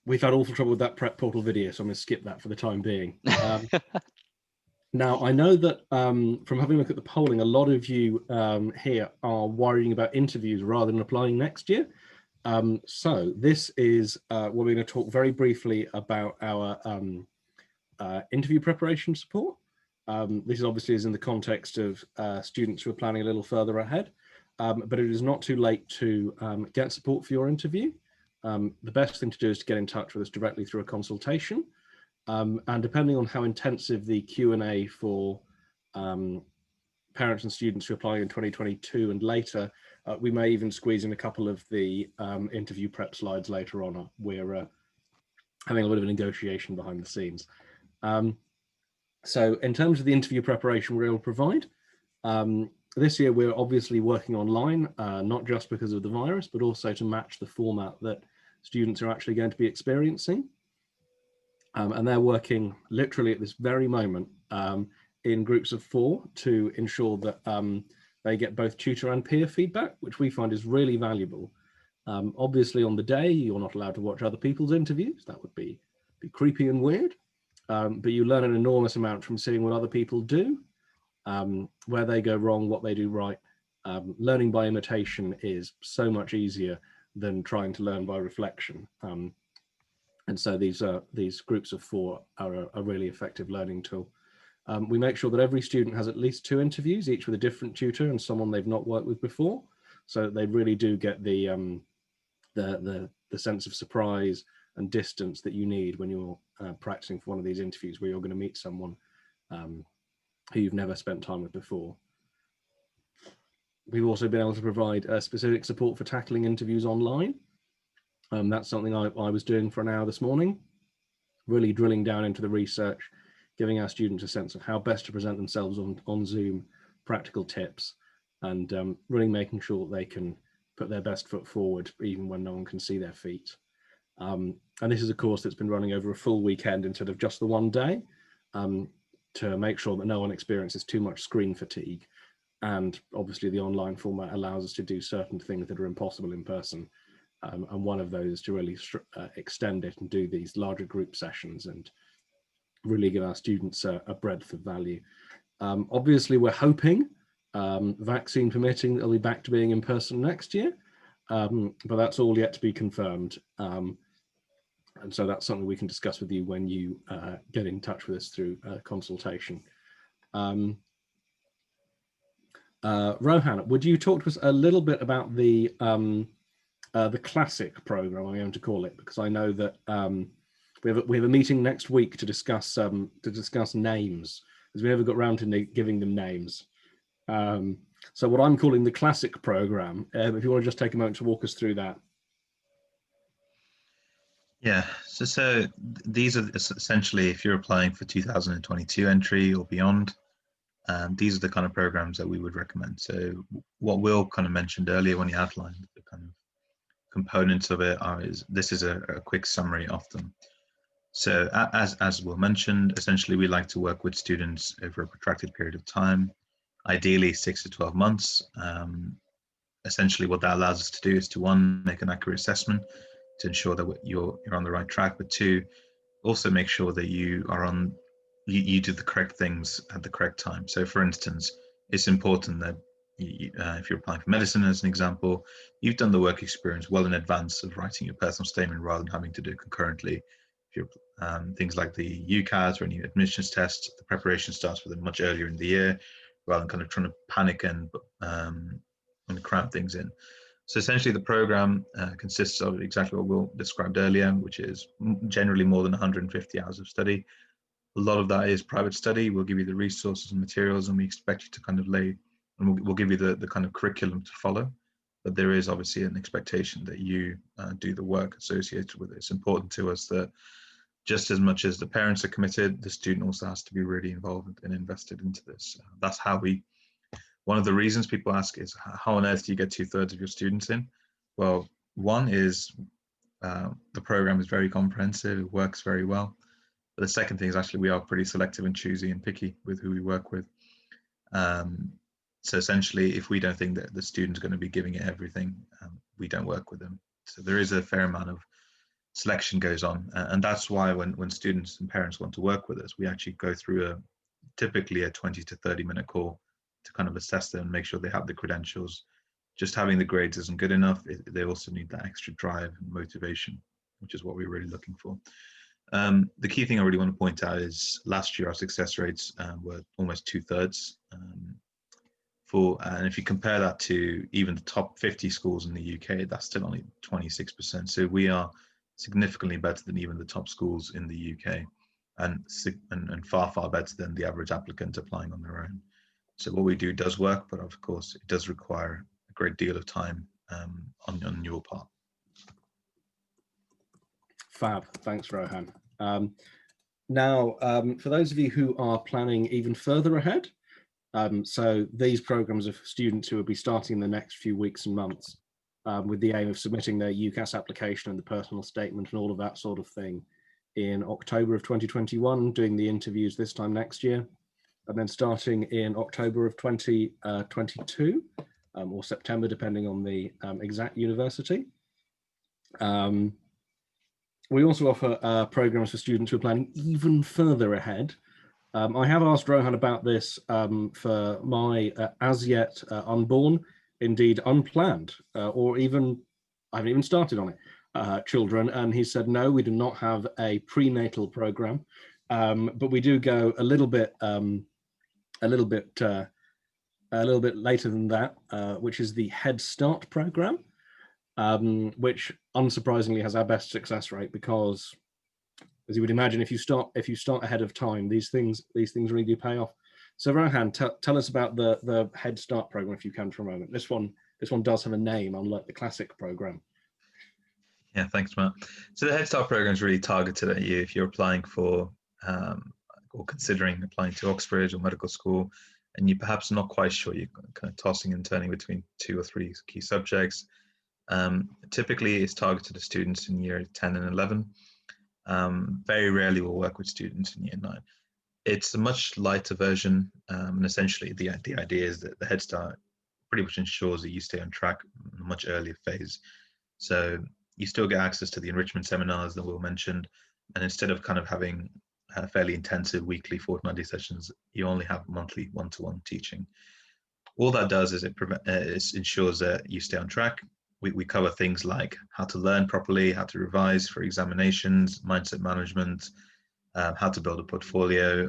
we've had awful trouble with that prep portal video, so I'm going to skip that for the time being. Now, I know that from having a look at the polling, a lot of you here are worrying about interviews rather than applying next year. So this is where we're going to talk very briefly about our interview preparation support. This obviously is in the context of students who are planning a little further ahead. but it is not too late to get support for your interview. The best thing to do is to get in touch with us directly through a consultation. And depending on how intensive the Q&A for parents and students who are applying in 2022 and later, we may even squeeze in a couple of the interview prep slides later on. We're having a bit of a negotiation behind the scenes. So in terms of the interview preparation we're able to provide, this year we're obviously working online, not just because of the virus, but also to match the format that students are actually going to be experiencing. And they're working literally at this very moment in groups of 4 to ensure that they get both tutor and peer feedback, which we find is really valuable. Obviously on the day, you're not allowed to watch other people's interviews. That would be creepy and weird. But you learn an enormous amount from seeing what other people do, where they go wrong, what they do right. Learning by imitation is so much easier than trying to learn by reflection. And so these groups of 4 are a really effective learning tool. We make sure that every student has at least 2 interviews, each with a different tutor and someone they've not worked with before, so that they really do get the sense of surprise and distance that you need when you're practicing for one of these interviews where you're going to meet someone who you've never spent time with before. We've also been able to provide specific support for tackling interviews online. That's something I was doing for an hour this morning, really drilling down into the research, giving our students a sense of how best to present themselves on Zoom, practical tips, and really making sure that they can put their best foot forward even when no one can see their feet. And this is a course that's been running over a full weekend instead of just the one day, to make sure that no one experiences too much screen fatigue. And obviously the online format allows us to do certain things that are impossible in person. And one of those is to really extend it and do these larger group sessions and really give our students a breadth of value. Obviously, we're hoping, vaccine permitting, that they'll be back to being in person next year, but that's all yet to be confirmed. And so that's something we can discuss with you when you get in touch with us through consultation. Rohan, would you talk to us a little bit about the classic program, I'm going to call it, because I know that we have a meeting next week to discuss names, as we never got around to giving them names. So what I'm calling the classic program, if you want to just take a moment to walk us through that. Yeah, so these are essentially, if you're applying for 2022 entry or beyond, these are the kind of programs that we would recommend. So what Will kind of mentioned earlier when he outlined the kind of components of it this is a quick summary of them. So as Will mentioned, essentially we like to work with students over a protracted period of time, ideally 6 to 12 months. Essentially what that allows us to do is to, 1, make an accurate assessment to ensure that you're on the right track, but 2, also make sure that you do the correct things at the correct time. So for instance, it's important that if you're applying for medicine, as an example, you've done the work experience well in advance of writing your personal statement rather than having to do it concurrently. If you're things like the UCAS or any admissions tests, the preparation starts with it much earlier in the year rather than kind of trying to panic and cram things in. So essentially the program consists of exactly what Will described earlier, which is generally more than 150 hours of study. A lot of that is private study. We'll give you the resources and materials, and we expect you to kind of and we'll give you the kind of curriculum to follow. But there is obviously an expectation that you do the work associated with it. It's important to us that just as much as the parents are committed, the student also has to be really involved and invested into this. That's how one of the reasons people ask is, how on earth do you get 2/3 of your students in? Well, one is the program is very comprehensive, it works very well. But the second thing is actually we are pretty selective and choosy and picky with who we work with. So essentially, if we don't think that the student's going to be giving it everything, we don't work with them. So there is a fair amount of selection goes on. And that's why when students and parents want to work with us, we actually go through typically a 20 to 30-minute call to kind of assess them and make sure they have the credentials. Just having the grades isn't good enough. They also need that extra drive and motivation, which is what we're really looking for. The key thing I really want to point out is last year our success rates were almost 2/3 and if you compare that to even the top 50 schools in the UK, that's still only 26%. So we are significantly better than even the top schools in the UK, and far, far better than the average applicant applying on their own. So what we do does work, but of course it does require a great deal of time on your part. Fab, thanks Rohan. Now, for those of you who are planning even further ahead, so these programs are for students who will be starting in the next few weeks and months with the aim of submitting their UCAS application and the personal statement and all of that sort of thing in October of 2021, doing the interviews this time next year, and then starting in October of 2022 or September, depending on the exact university. We also offer programs for students who are planning even further ahead. I have asked Rohan about this for my as yet unborn, indeed unplanned, or even, I haven't even started on it, children, and he said, no, we do not have a prenatal program, but we do go a little bit later than that, which is the Headstart program, which unsurprisingly has our best success rate, because as you would imagine, if you start ahead of time, these things really do pay off. So Rohan, tell us about the Headstart program if you can for a moment. This one does have a name, unlike the classic program. Yeah, thanks, Matt. So the Headstart program is really targeted at you if you're applying for or considering applying to Oxbridge or medical school, and you're perhaps not quite sure, you're kind of tossing and turning between 2 or 3 key subjects. Typically, it's targeted at students in year 10 and 11. Very rarely we'll work with students in year 9. It's a much lighter version, and essentially the idea is that the Headstart pretty much ensures that you stay on track in a much earlier phase. So you still get access to the enrichment seminars that Will mentioned, and instead of kind of having fairly intensive weekly, fortnightly sessions, you only have monthly one-to-one teaching. All that does is it ensures that you stay on track. We cover things like how to learn properly, how to revise for examinations, mindset management, how to build a portfolio,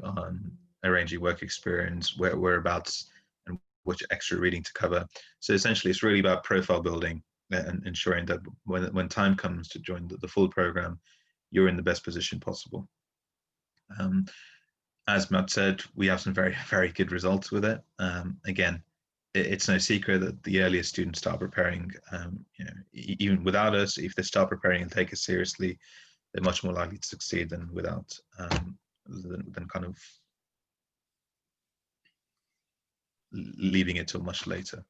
arranging work experience, whereabouts, and which extra reading to cover. So essentially, it's really about profile building and ensuring that when time comes to join the full program, you're in the best position possible. As Matt said, we have some very, very good results with it. Again, it's no secret that the earlier students start preparing, even without us, if they start preparing and take it seriously, they're much more likely to succeed than without, than kind of leaving it till much later.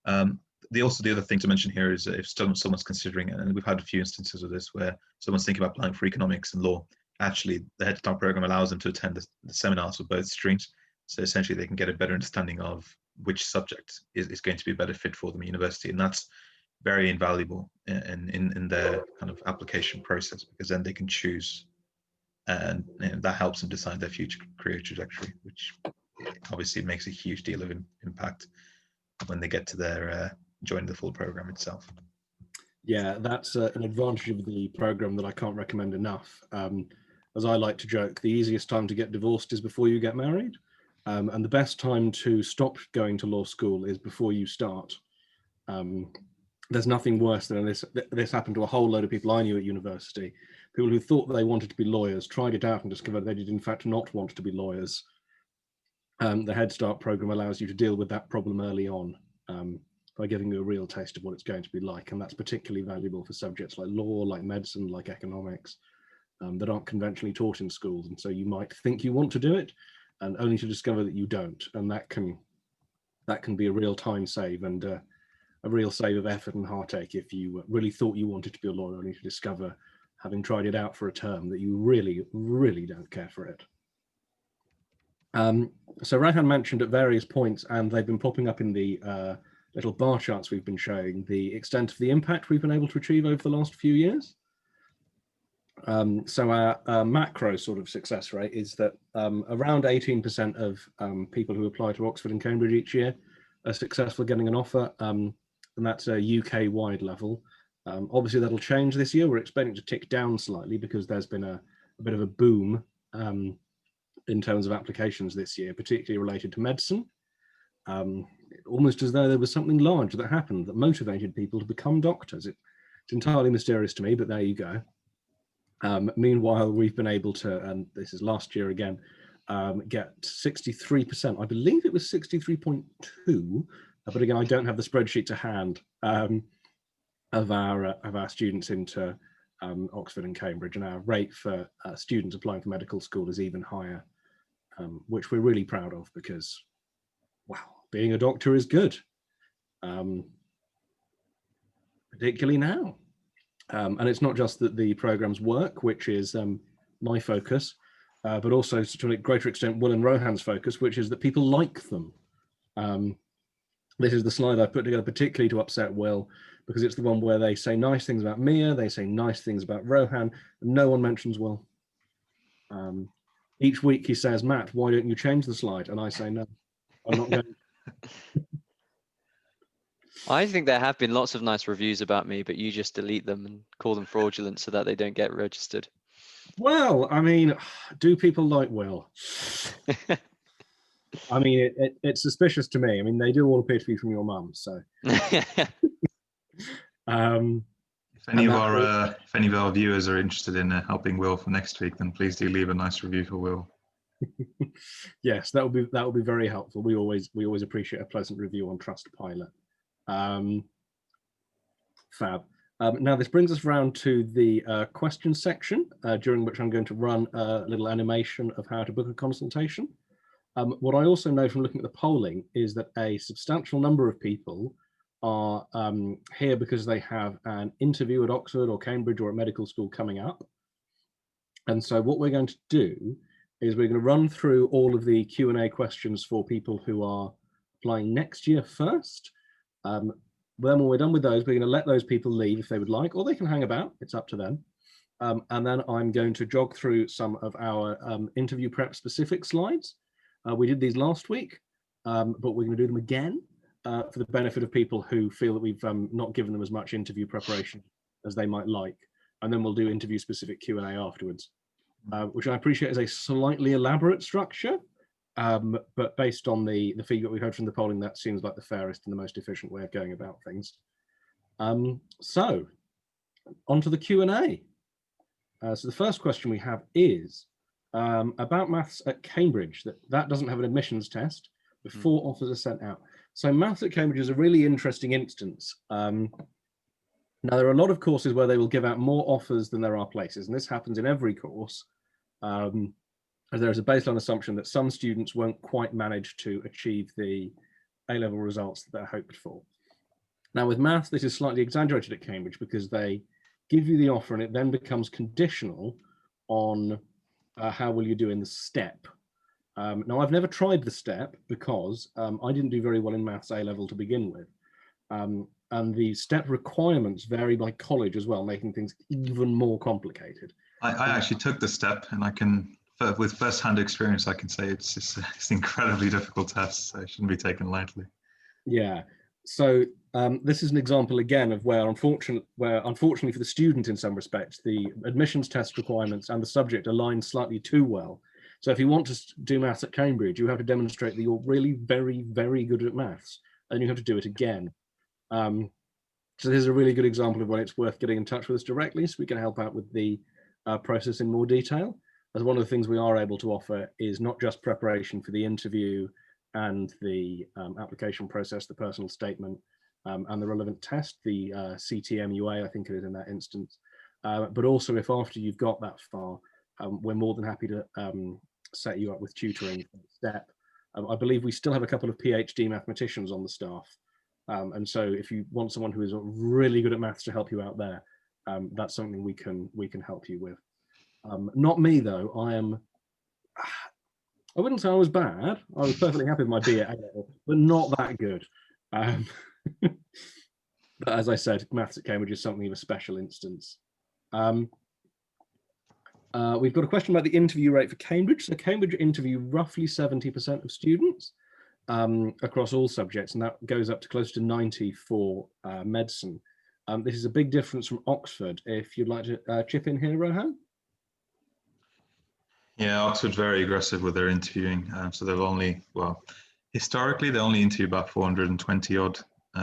The other thing to mention here is if someone's considering, and we've had a few instances of this where someone's thinking about applying for economics and law, actually the Headstart program allows them to attend the seminars for both streams. So essentially they can get a better understanding of which subject is going to be a better fit for them at university. And that's very invaluable in their kind of application process, because then they can choose, and that helps them decide their future career trajectory, which obviously makes a huge deal of impact when they get to their join the full program itself. Yeah, that's an advantage of the program that I can't recommend enough. As I like to joke, the easiest time to get divorced is before you get married. And the best time to stop going to law school is before you start. There's nothing worse than this. This happened to a whole load of people I knew at university. People who thought they wanted to be lawyers, tried it out and discovered they did in fact not want to be lawyers. The Headstart program allows you to deal with that problem early on by giving you a real taste of what it's going to be like. And that's particularly valuable for subjects like law, like medicine, like economics, that aren't conventionally taught in schools. And so you might think you want to do it, and only to discover that you don't. And that can be a real time save and a real save of effort and heartache if you really thought you wanted to be a lawyer, only to discover, having tried it out for a term, that you really, really don't care for it. So Rohan mentioned at various points, and they've been popping up in the little bar charts we've been showing, the extent of the impact we've been able to achieve over the last few years. So our macro sort of success rate is that around 18% of people who apply to Oxford and Cambridge each year are successful getting an offer, and that's a UK-wide level. Obviously that'll change this year. We're expecting it to tick down slightly because there's been a bit of a boom in terms of applications this year, particularly related to medicine. almost as though there was something large that happened that motivated people to become doctors. It's entirely mysterious to me, but there you go. Meanwhile, we've been able to, and this is last year again, get 63%. I believe it was 63.2, but again, I don't have the spreadsheet to hand, of our students into Oxford and Cambridge, and our rate for students applying for medical school is even higher, which we're really proud of, because, wow, being a doctor is good, particularly now. And it's not just that the programs work, which is my focus, but also to a greater extent Will and Rohan's focus, which is that people like them. This is the slide I put together particularly to upset Will, because it's the one where they say nice things about Mia, they say nice things about Rohan, and no one mentions Will. Each week he says, Matt, why don't you change the slide? And I say, no, I'm not going. I think there have been lots of nice reviews about me, but you just delete them and call them fraudulent so that they don't get registered. Well, I mean, do people like Will? I mean, it's suspicious to me. I mean, they do all appear to be from your mum, so. If any of our viewers are interested in helping Will for next week, then please do leave a nice review for Will. Yes, that would be very helpful. We always appreciate a pleasant review on Trustpilot. Fab. Now this brings us around to the question section, during which I'm going to run a little animation of how to book a consultation. What I also know from looking at the polling is that a substantial number of people are here because they have an interview at Oxford or Cambridge or at medical school coming up. And so what we're going to do is we're going to run through all of the Q&A questions for people who are applying next year first. Then when we're done with those, we're going to let those people leave if they would like, or they can hang about, it's up to them. And then I'm going to jog through some of our interview prep specific slides. We did these last week, but we're going to do them again for the benefit of people who feel that we've not given them as much interview preparation as they might like. And then we'll do interview specific Q&A afterwards, which I appreciate is a slightly elaborate structure. But based on the feedback we heard from the polling, that seems like the fairest and the most efficient way of going about things. So onto the Q&A. So the first question we have is about maths at Cambridge. That doesn't have an admissions test before offers are sent out. So maths at Cambridge is a really interesting instance. Now there are a lot of courses where they will give out more offers than there are places, and this happens in every course. As there is a baseline assumption that some students won't quite manage to achieve the A-level results that they're hoped for. Now with maths, this is slightly exaggerated at Cambridge because they give you the offer and it then becomes conditional on how will you do in the step. Now I've never tried the step because I didn't do very well in maths A-level to begin with. And the step requirements vary by college as well, making things even more complicated. I actually took the step, and I can, with first-hand experience, I can say it's an incredibly difficult test, so it shouldn't be taken lightly. Yeah, so this is an example again of where unfortunately for the student in some respects, the admissions test requirements and the subject align slightly too well. So if you want to do maths at Cambridge, you have to demonstrate that you're really very, very good at maths, and you have to do it again. So this is a really good example of when it's worth getting in touch with us directly so we can help out with the process in more detail. As one of the things we are able to offer is not just preparation for the interview and the application process, the personal statement, and the relevant test, the CTMUA, I think it is in that instance, but also if after you've got that far, we're more than happy to set you up with tutoring step. I believe we still have a couple of PhD mathematicians on the staff. And so if you want someone who is really good at maths to help you out there, that's something we can help you with. Not me though. I wouldn't say I was bad. I was perfectly happy with my B at A-level, but not that good. But as I said, maths at Cambridge is something of a special instance. We've got a question about the interview rate for Cambridge. So Cambridge interview roughly 70% of students across all subjects, and that goes up to close to 90 for medicine. This is a big difference from Oxford. If you'd like to chip in here, Rohan? Yeah, Oxford's very aggressive with their interviewing. So they've only, well, Historically, they only interview about 420 odd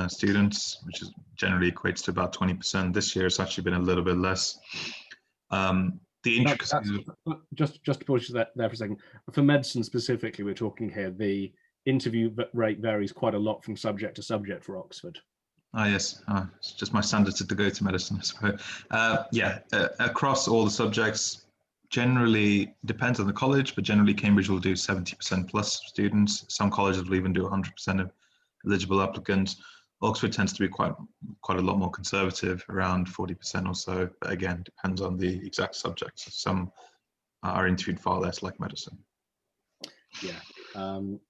students, which generally equates to about 20%. This year, it's actually been a little bit less. The intricacies just to push that there for a second. For medicine specifically, we're talking here, the interview rate varies quite a lot from subject to subject for Oxford. Ah, yes, it's just my standard to go to medicine, I suppose. Across all the subjects, generally depends on the college, but generally Cambridge will do 70% plus students. Some colleges will even do 100% of eligible applicants. Oxford tends to be quite a lot more conservative, around 40% or so. But again, depends on the exact subjects. Some are interviewed far less, like medicine.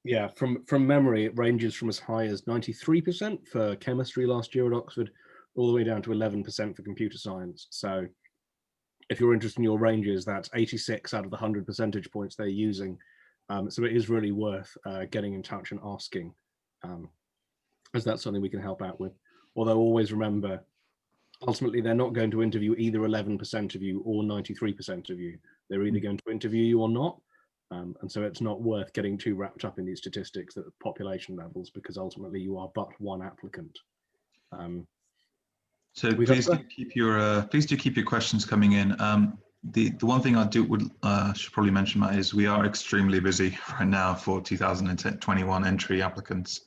Yeah, from memory, it ranges from as high as 93% for chemistry last year at Oxford, all the way down to 11% for computer science. So if you're interested in your ranges, that's 86 out of the 100 percentage points they're using. So it is really worth getting in touch and asking, as that's something we can help out with. Although always remember, ultimately, they're not going to interview either 11% of you or 93% of you. They're either going to interview you or not. And so it's not worth getting too wrapped up in these statistics at population levels, because ultimately you are but one applicant. So please do keep your questions coming in. The one thing I should probably mention, Matt, is we are extremely busy right now for 2021 entry applicants.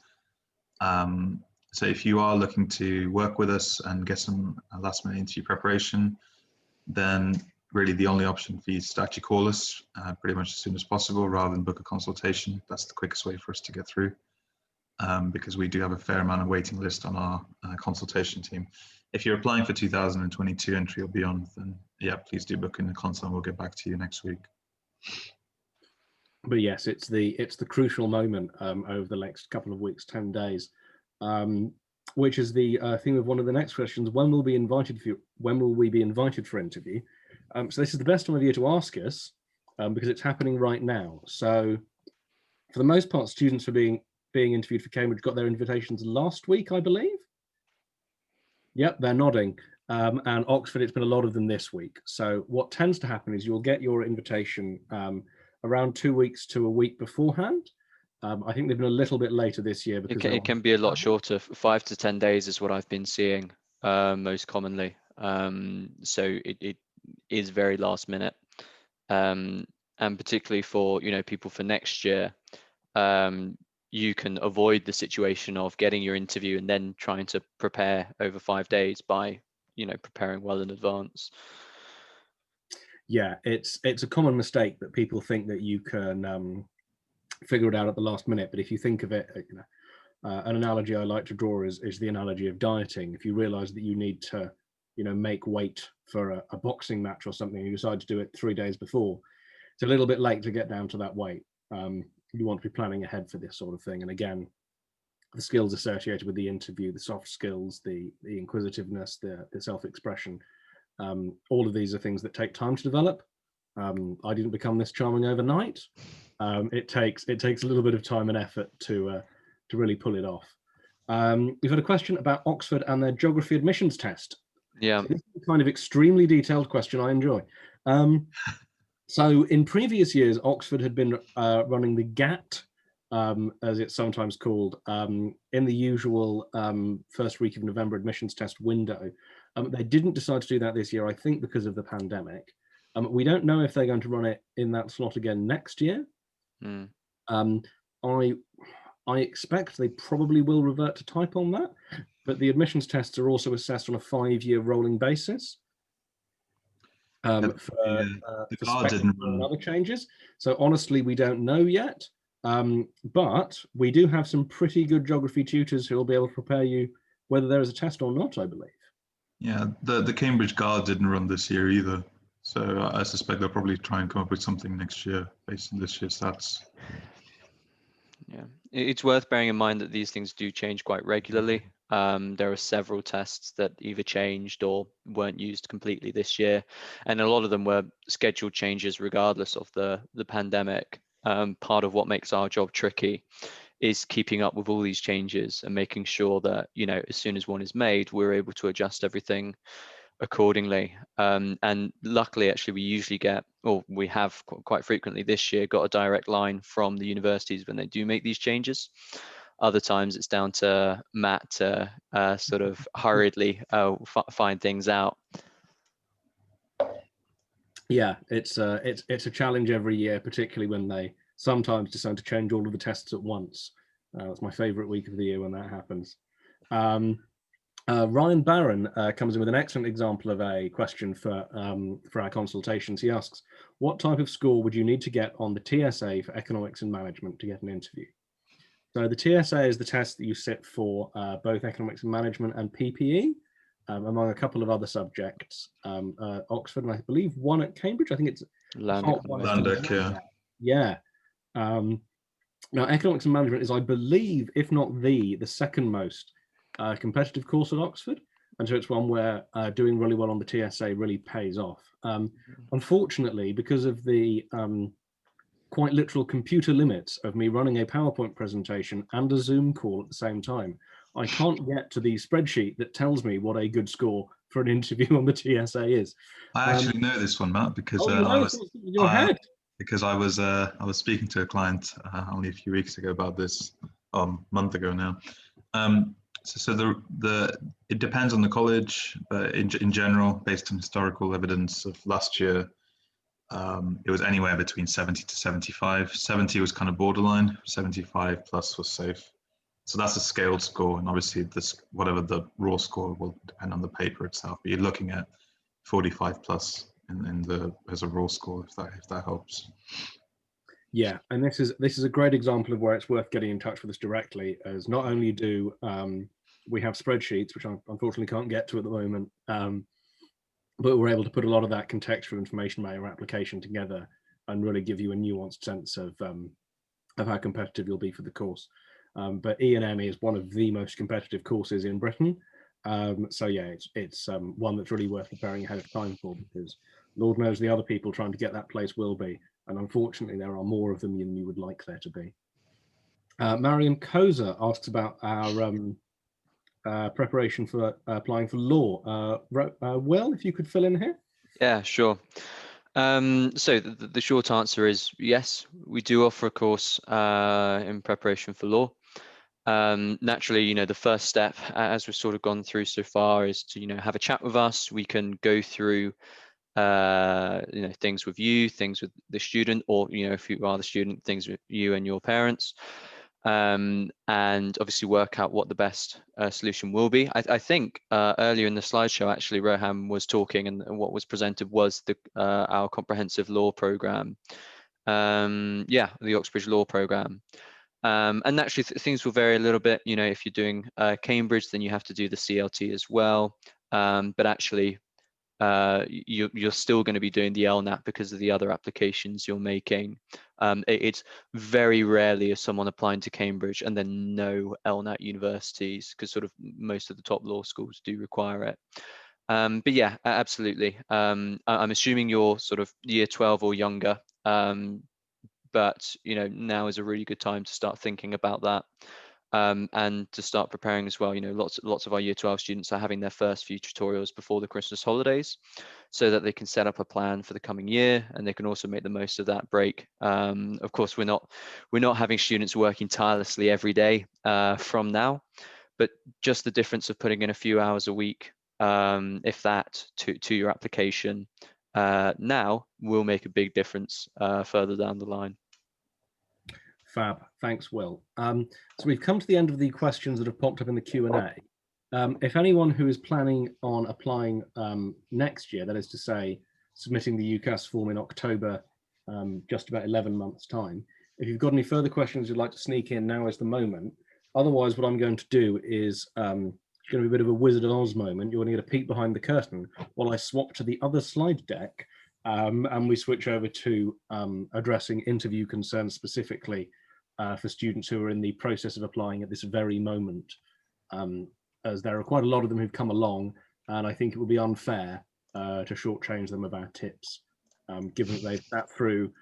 So if you are looking to work with us and get some last minute interview preparation, then really the only option for you is to actually call us pretty much as soon as possible, rather than book a consultation. That's the quickest way for us to get through, because we do have a fair amount of waiting list on our consultation team. If you're applying for 2022 entry or beyond, then yeah, please do book in the consult. We'll get back to you next week. But yes, it's the crucial moment over the next couple of weeks, 10 days, which is the theme of one of the next questions. When will we be invited for interview? So this is the best time of year to ask us, because it's happening right now. So for the most part, students for being interviewed for Cambridge got their invitations last week, I believe. Yep, they're nodding. And Oxford, it's been a lot of them this week. So what tends to happen is you'll get your invitation around 2 weeks to a week beforehand. I think they've been a little bit later this year, because it can be a lot shorter. 5 to 10 days is what I've been seeing most commonly. So it is very last minute, and particularly for people for next year. You can avoid the situation of getting your interview and then trying to prepare over 5 days by preparing well in advance. Yeah, it's a common mistake that people think that you can figure it out at the last minute. But if you think of it, an analogy I like to draw is the analogy of dieting. If you realize that you need to make weight for a boxing match or something, and you decide to do it 3 days before, it's a little bit late to get down to that weight. You want to be planning ahead for this sort of thing. And again, the skills associated with the interview, the soft skills, the inquisitiveness, the self-expression, all of these are things that take time to develop. I didn't become this charming overnight. It takes a little bit of time and effort to really pull it off. We've had a question about Oxford and their geography admissions test. Yeah, So this is a kind of extremely detailed question I enjoy. So in previous years, Oxford had been running the GAT, as it's sometimes called, in the usual first week of November admissions test window. They didn't decide to do that this year, I think because of the pandemic. We don't know if they're going to run it in that slot again next year. I expect they probably will revert to type on that, but the admissions tests are also assessed on a 5-year rolling basis. For spectrum and other changes. So honestly, we don't know yet, but we do have some pretty good geography tutors who will be able to prepare you whether there is a test or not, I believe. Yeah, the Cambridge Guard didn't run this year either, so I suspect they'll probably try and come up with something next year based on this year's stats. Yeah, it's worth bearing in mind that these things do change quite regularly. There are several tests that either changed or weren't used completely this year, and a lot of them were scheduled changes regardless of the pandemic. Part of what makes our job tricky is keeping up with all these changes and making sure that as soon as one is made, we're able to adjust everything accordingly. And luckily, actually, we usually get, or we have quite frequently this year, got a direct line from the universities when they do make these changes. Other times it's down to Matt to sort of hurriedly find things out. Yeah, it's a challenge every year, particularly when they sometimes decide to change all of the tests at once. That's my favorite week of the year when that happens. Ryan Barron comes in with an excellent example of a question for our consultations. He asks, what type of score would you need to get on the TSA for economics and management to get an interview? So the TSA is the test that you sit for both economics and management and PPE, among a couple of other subjects. Oxford, and I believe one at Cambridge. I think it's Landic, yeah. Now, economics and management is, I believe, if not the second most competitive course at Oxford, and so it's one where doing really well on the TSA really pays off. Unfortunately, because of the quite literal computer limits of me running a PowerPoint presentation and a Zoom call at the same time, I can't get to the spreadsheet that tells me what a good score for an interview on the TSA is. I actually know this one, Matt, because I was speaking to a client only a few weeks ago about this, a month ago now. So it depends on the college, but in general, based on historical evidence of last year, it was anywhere between 70 to 75. 70 was kind of borderline, 75 plus was safe. So that's a scaled score, and obviously whatever the raw score will depend on the paper itself. But you're looking at 45 plus as a raw score, if that helps. Yeah, and this is a great example of where it's worth getting in touch with us directly, as not only do we have spreadsheets, which I unfortunately can't get to at the moment, but we're able to put a lot of that contextual information about your application together and really give you a nuanced sense of how competitive you'll be for the course. But E&M is one of the most competitive courses in Britain. So yeah, it's one that's really worth preparing ahead of time for, because Lord knows the other people trying to get that place will be. And unfortunately, there are more of them than you would like there to be. Marion Koza asks about our preparation for applying for law. Will, if you could fill in here. Yeah, sure. So the short answer is yes, we do offer a course in preparation for law. Naturally, the first step, as we've sort of gone through so far, is to have a chat with us. We can go through things with you, things with the student, or if you are the student, things with you and your parents, and obviously work out what the best solution will be. I think earlier in the slideshow, actually, Rohan was talking, and what was presented was our comprehensive law program. Yeah, the Oxbridge Law program. And naturally, things will vary a little bit. If you're doing Cambridge, then you have to do the CLT as well. But actually, you're still going to be doing the LNAT because of the other applications you're making. It's very rarely is someone applying to Cambridge and then no LNAT universities, because sort of most of the top law schools do require it. But yeah, absolutely. I'm assuming you're sort of year 12 or younger. But now is a really good time to start thinking about that, and to start preparing as well. Lots of our year 12 students are having their first few tutorials before the Christmas holidays, so that they can set up a plan for the coming year, and they can also make the most of that break. Of course, we're not having students working tirelessly every day from now, but just the difference of putting in a few hours a week, if that, to your application now will make a big difference further down the line. Fab, thanks, Will. So we've come to the end of the questions that have popped up in the Q&A. If anyone who is planning on applying next year, that is to say, submitting the UCAS form in October, just about 11 months' time, if you've got any further questions you'd like to sneak in, now is the moment. Otherwise, what I'm going to do is going to be a bit of a Wizard of Oz moment. You're going to get a peek behind the curtain while I swap to the other slide deck, and we switch over to addressing interview concerns specifically for students who are in the process of applying at this very moment, as there are quite a lot of them who've come along, and I think it would be unfair to shortchange them of our tips, given that they've sat through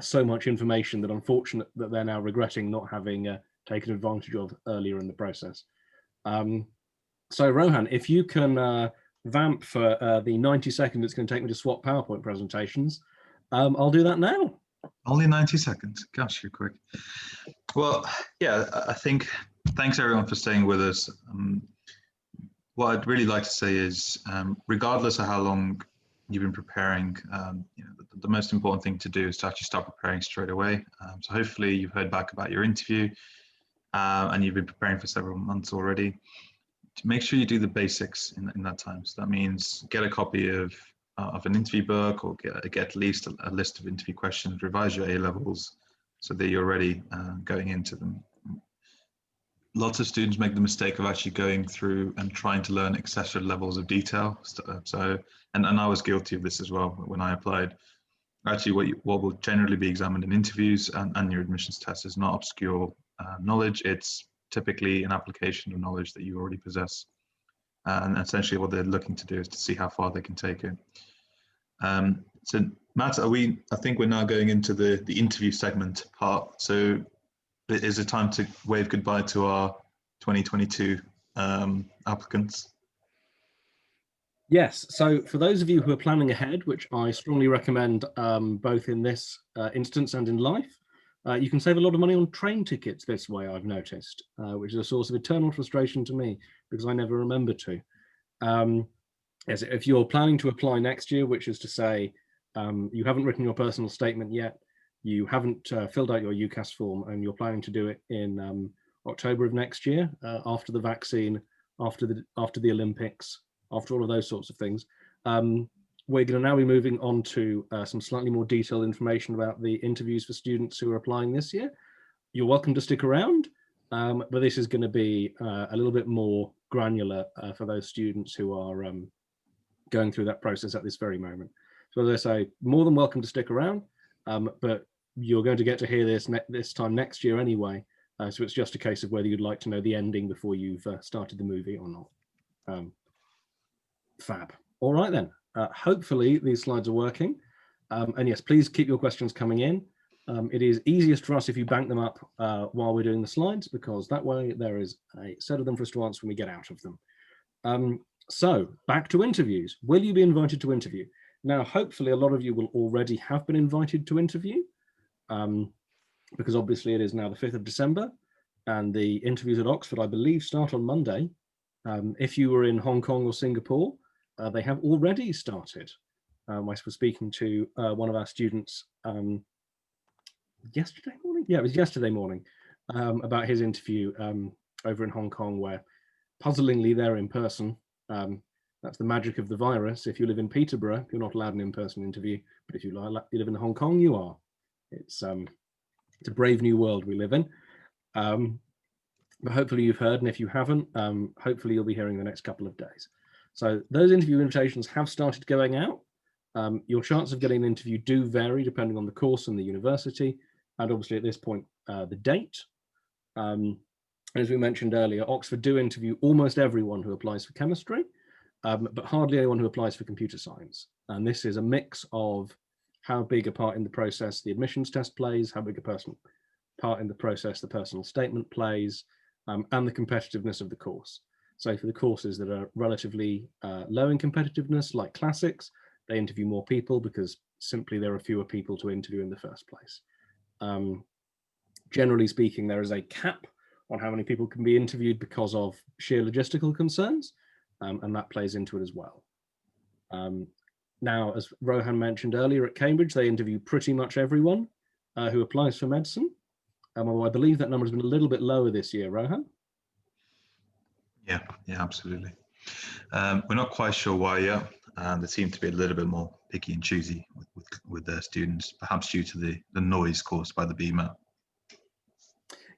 so much information that unfortunate that they're now regretting not having taken advantage of earlier in the process. So Rohan, if you can vamp for the 90 seconds it's going to take me to swap PowerPoint presentations, I'll do that now. Only 90 seconds. Gosh, you're quick. Well, yeah, I think thanks everyone for staying with us. What I'd really like to say is, regardless of how long you've been preparing, the most important thing to do is to actually start preparing straight away. So hopefully you've heard back about your interview and you've been preparing for several months already. To make sure you do the basics in that time. So that means get a copy of an interview book, or get at least a list of interview questions, revise your A-levels so that you're ready going into them. Lots of students make the mistake of actually going through and trying to learn excessive levels of detail. And I was guilty of this as well when I applied. Actually, what will generally be examined in interviews and your admissions test is not obscure knowledge. It's typically an application of knowledge that you already possess. And essentially what they're looking to do is to see how far they can take it. So Matt, I think we're now going into the interview segment part. So is it time to wave goodbye to our 2022 applicants? Yes, so for those of you who are planning ahead, which I strongly recommend both in this instance and in life, you can save a lot of money on train tickets this way, I've noticed, which is a source of eternal frustration to me because I never remember to. Yes, if you're planning to apply next year, which is to say you haven't written your personal statement yet, you haven't filled out your UCAS form, and you're planning to do it in October of next year, after the vaccine, after the Olympics, after all of those sorts of things, we're going to now be moving on to some slightly more detailed information about the interviews for students who are applying this year. You're welcome to stick around, but this is going to be a little bit more granular for those students who are going through that process at this very moment. So as I say, more than welcome to stick around, but you're going to get to hear this time next year anyway, so it's just a case of whether you'd like to know the ending before you've started the movie or not. Fab. All right then. Hopefully these slides are working. And yes, please keep your questions coming in. It is easiest for us if you bank them up while we're doing the slides, because that way there is a set of them for us to answer when we get out of them. So back to interviews. Will you be invited to interview? Now, hopefully a lot of you will already have been invited to interview, because obviously it is now the 5th of December and the interviews at Oxford, I believe, start on Monday. If you were in Hong Kong or Singapore, they have already started. I was speaking to one of our students yesterday morning. Yeah, it was yesterday morning, about his interview over in Hong Kong, where puzzlingly they're in person. That's the magic of the virus. If you live in Peterborough, you're not allowed an in-person interview, but if you live in Hong Kong, you are. It's a brave new world we live in. But hopefully you've heard, and if you haven't, hopefully you'll be hearing the next couple of days. So those interview invitations have started going out. Your chance of getting an interview do vary depending on the course and the university, and obviously at this point, the date. As we mentioned earlier, Oxford do interview almost everyone who applies for chemistry, but hardly anyone who applies for computer science. And this is a mix of how big a part in the process the admissions test plays, how big a part in the process the personal statement plays, and the competitiveness of the course. So for the courses that are relatively low in competitiveness, like classics, they interview more people because simply there are fewer people to interview in the first place. Generally speaking, there is a cap on how many people can be interviewed because of sheer logistical concerns, and that plays into it as well. Now, as Rohan mentioned earlier, at Cambridge, they interview pretty much everyone who applies for medicine. Although I believe that number has been a little bit lower this year, Rohan. Yeah, absolutely. We're not quite sure why yet. They seem to be a little bit more picky and choosy with their students, perhaps due to the noise caused by the BMAT.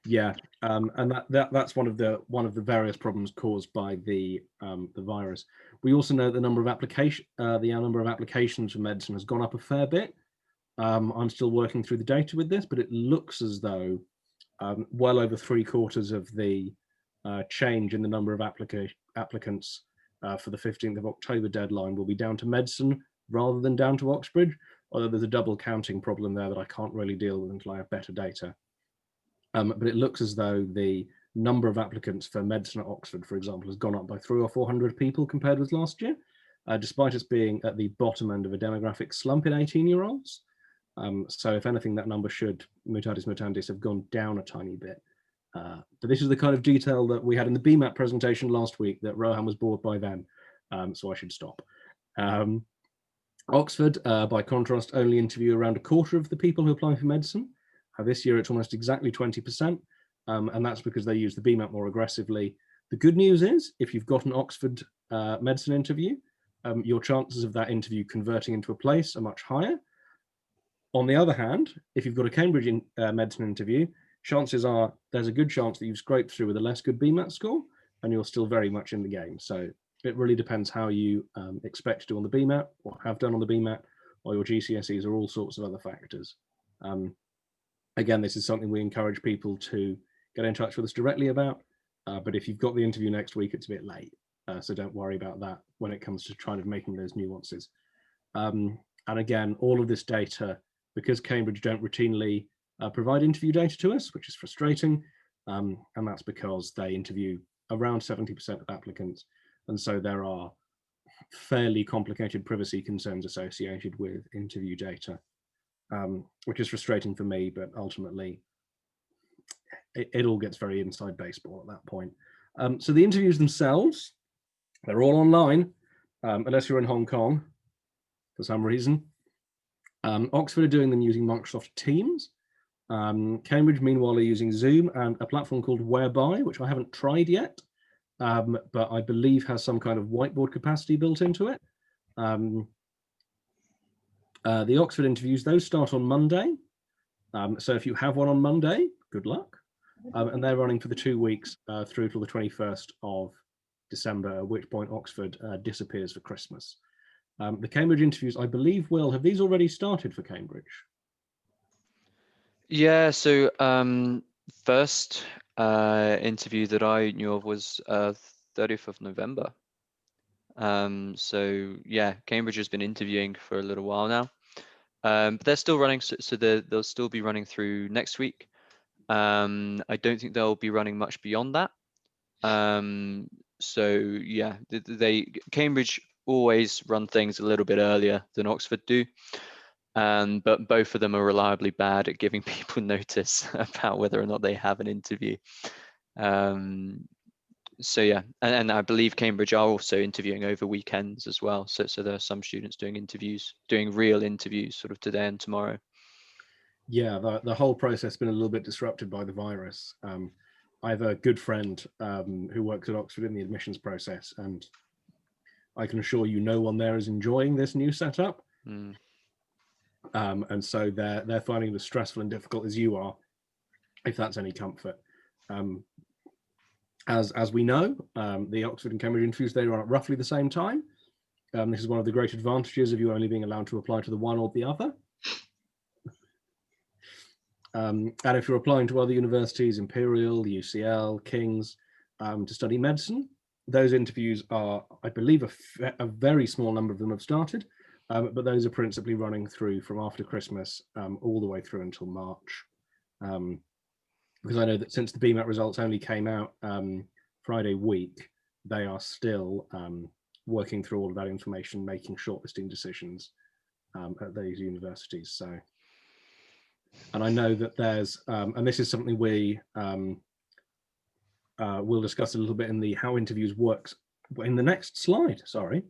Yeah, and that's one of the various problems caused by the virus. We also know the number of applications for medicine has gone up a fair bit. I'm still working through the data with this, but it looks as though well over 3/4 of the change in the number of applicants for the 15th of October deadline will be down to medicine rather than down to Oxbridge, although there's a double counting problem there that I can't really deal with until I have better data. But it looks as though the number of applicants for medicine at Oxford, for example, has gone up by 300 or 400 people compared with last year. despite us being at the bottom end of a demographic slump in 18-year-olds. So if anything, that number should, mutatis mutandis, have gone down a tiny bit. But this is the kind of detail that we had in the BMAT presentation last week that Rohan was bored by then, so I should stop. Oxford, by contrast, only interview around a quarter of the people who apply for medicine. This year it's almost exactly 20%, and that's because they use the BMAT more aggressively. The good news is, if you've got an Oxford medicine interview, your chances of that interview converting into a place are much higher. On the other hand, if you've got a Cambridge medicine interview, chances are there's a good chance that you've scraped through with a less good BMAT score and you're still very much in the game. So it really depends how you expect to do on the BMAT, or have done on the BMAT, or your GCSEs, or all sorts of other factors. Again, this is something we encourage people to get in touch with us directly about, but if you've got the interview next week, it's a bit late. So don't worry about that when it comes to trying to making those nuances. And again, all of this data, because Cambridge don't routinely provide interview data to us, which is frustrating, and that's because they interview around 70% of applicants, and so there are fairly complicated privacy concerns associated with interview data, which is frustrating for me, but ultimately it all gets very inside baseball at that point. So the interviews themselves, they're all online, unless you're in Hong Kong for some reason. Oxford are doing them using Microsoft Teams. Cambridge, meanwhile, are using Zoom and a platform called Whereby, which I haven't tried yet, but I believe has some kind of whiteboard capacity built into it. The Oxford interviews, those start on Monday. So if you have one on Monday, good luck. And they're running for the 2 weeks through till the 21st of December, at which point Oxford disappears for Christmas. The Cambridge interviews, I believe, Will, have these already started for Cambridge? Yeah, so first interview that I knew of was 30th of November. So yeah, Cambridge has been interviewing for a little while now, but they're still running, so they'll still be running through next week. I don't think they'll be running much beyond that. So yeah, Cambridge always run things a little bit earlier than Oxford do, but both of them are reliably bad at giving people notice about whether or not they have an interview. So yeah, and I believe Cambridge are also interviewing over weekends as well. So there are some students doing real interviews sort of today and tomorrow. Yeah, the whole process has been a little bit disrupted by the virus. I have a good friend who works at Oxford in the admissions process, and I can assure you no one there is enjoying this new setup. And so they're finding it as stressful and difficult as you are, if that's any comfort. As we know, the Oxford and Cambridge interviews, they run at roughly the same time. This is one of the great advantages of you only being allowed to apply to the one or the other. And if you're applying to other universities, Imperial, UCL, King's, to study medicine, those interviews are, I believe, a very small number of them have started, but those are principally running through from after Christmas all the way through until March. Because I know that since the BMAT results only came out Friday week, they are still working through all of that information, making shortlisting decisions at those universities. So, and I know that there's, and this is something we we'll discuss a little bit in the how interviews works in the next slide. Sorry,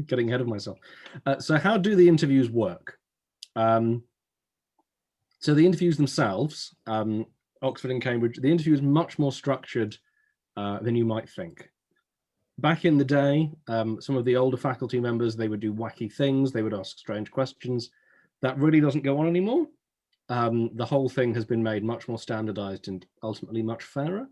getting ahead of myself. So how do the interviews work? So the interviews themselves, Oxford and Cambridge, the interview is much more structured than you might think. Back in the day, some of the older faculty members, they would do wacky things, they would ask strange questions. That really doesn't go on anymore. The whole thing has been made much more standardized and ultimately much fairer.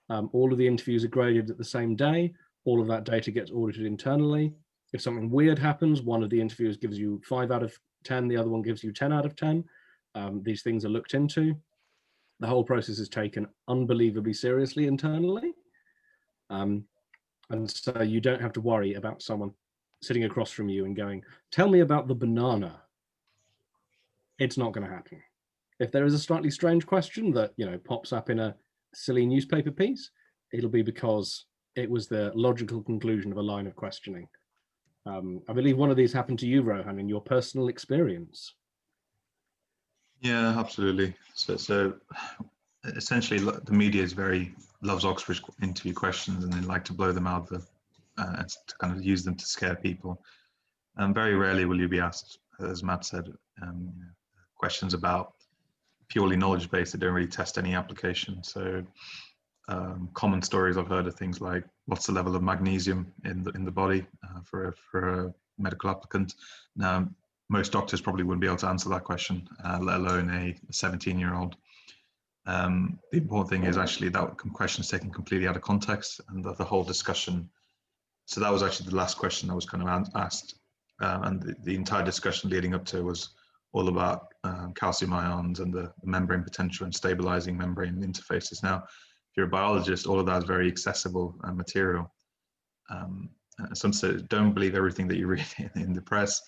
All of the interviews are graded at the same day. All of that data gets audited internally. If something weird happens, one of the interviewers gives you 5 out of 10, the other one gives you 10 out of 10. These things are looked into. The whole process is taken unbelievably seriously internally. And so you don't have to worry about someone sitting across from you and going, tell me about the banana. It's not going to happen. If there is a slightly strange question that, you know, pops up in a silly newspaper piece, it'll be because it was the logical conclusion of a line of questioning. I believe one of these happened to you, Rohan, in your personal experience. Yeah, absolutely. So essentially, the media is loves Oxbridge interview questions, and they like to blow them out of the, to kind of use them to scare people. And very rarely will you be asked, as Matt said, questions about purely knowledge based that don't really test any application. So common stories I've heard are things like, what's the level of magnesium in the body for a medical applicant? Now, most doctors probably wouldn't be able to answer that question, let alone a 17-year-old. The important thing is actually that question is taken completely out of context, and the whole discussion. So that was actually the last question I was kind of asked, and the entire discussion leading up to was all about calcium ions and the membrane potential and stabilizing membrane interfaces. Now, if you're a biologist, all of that is very accessible material. Some say don't believe everything that you read in the press.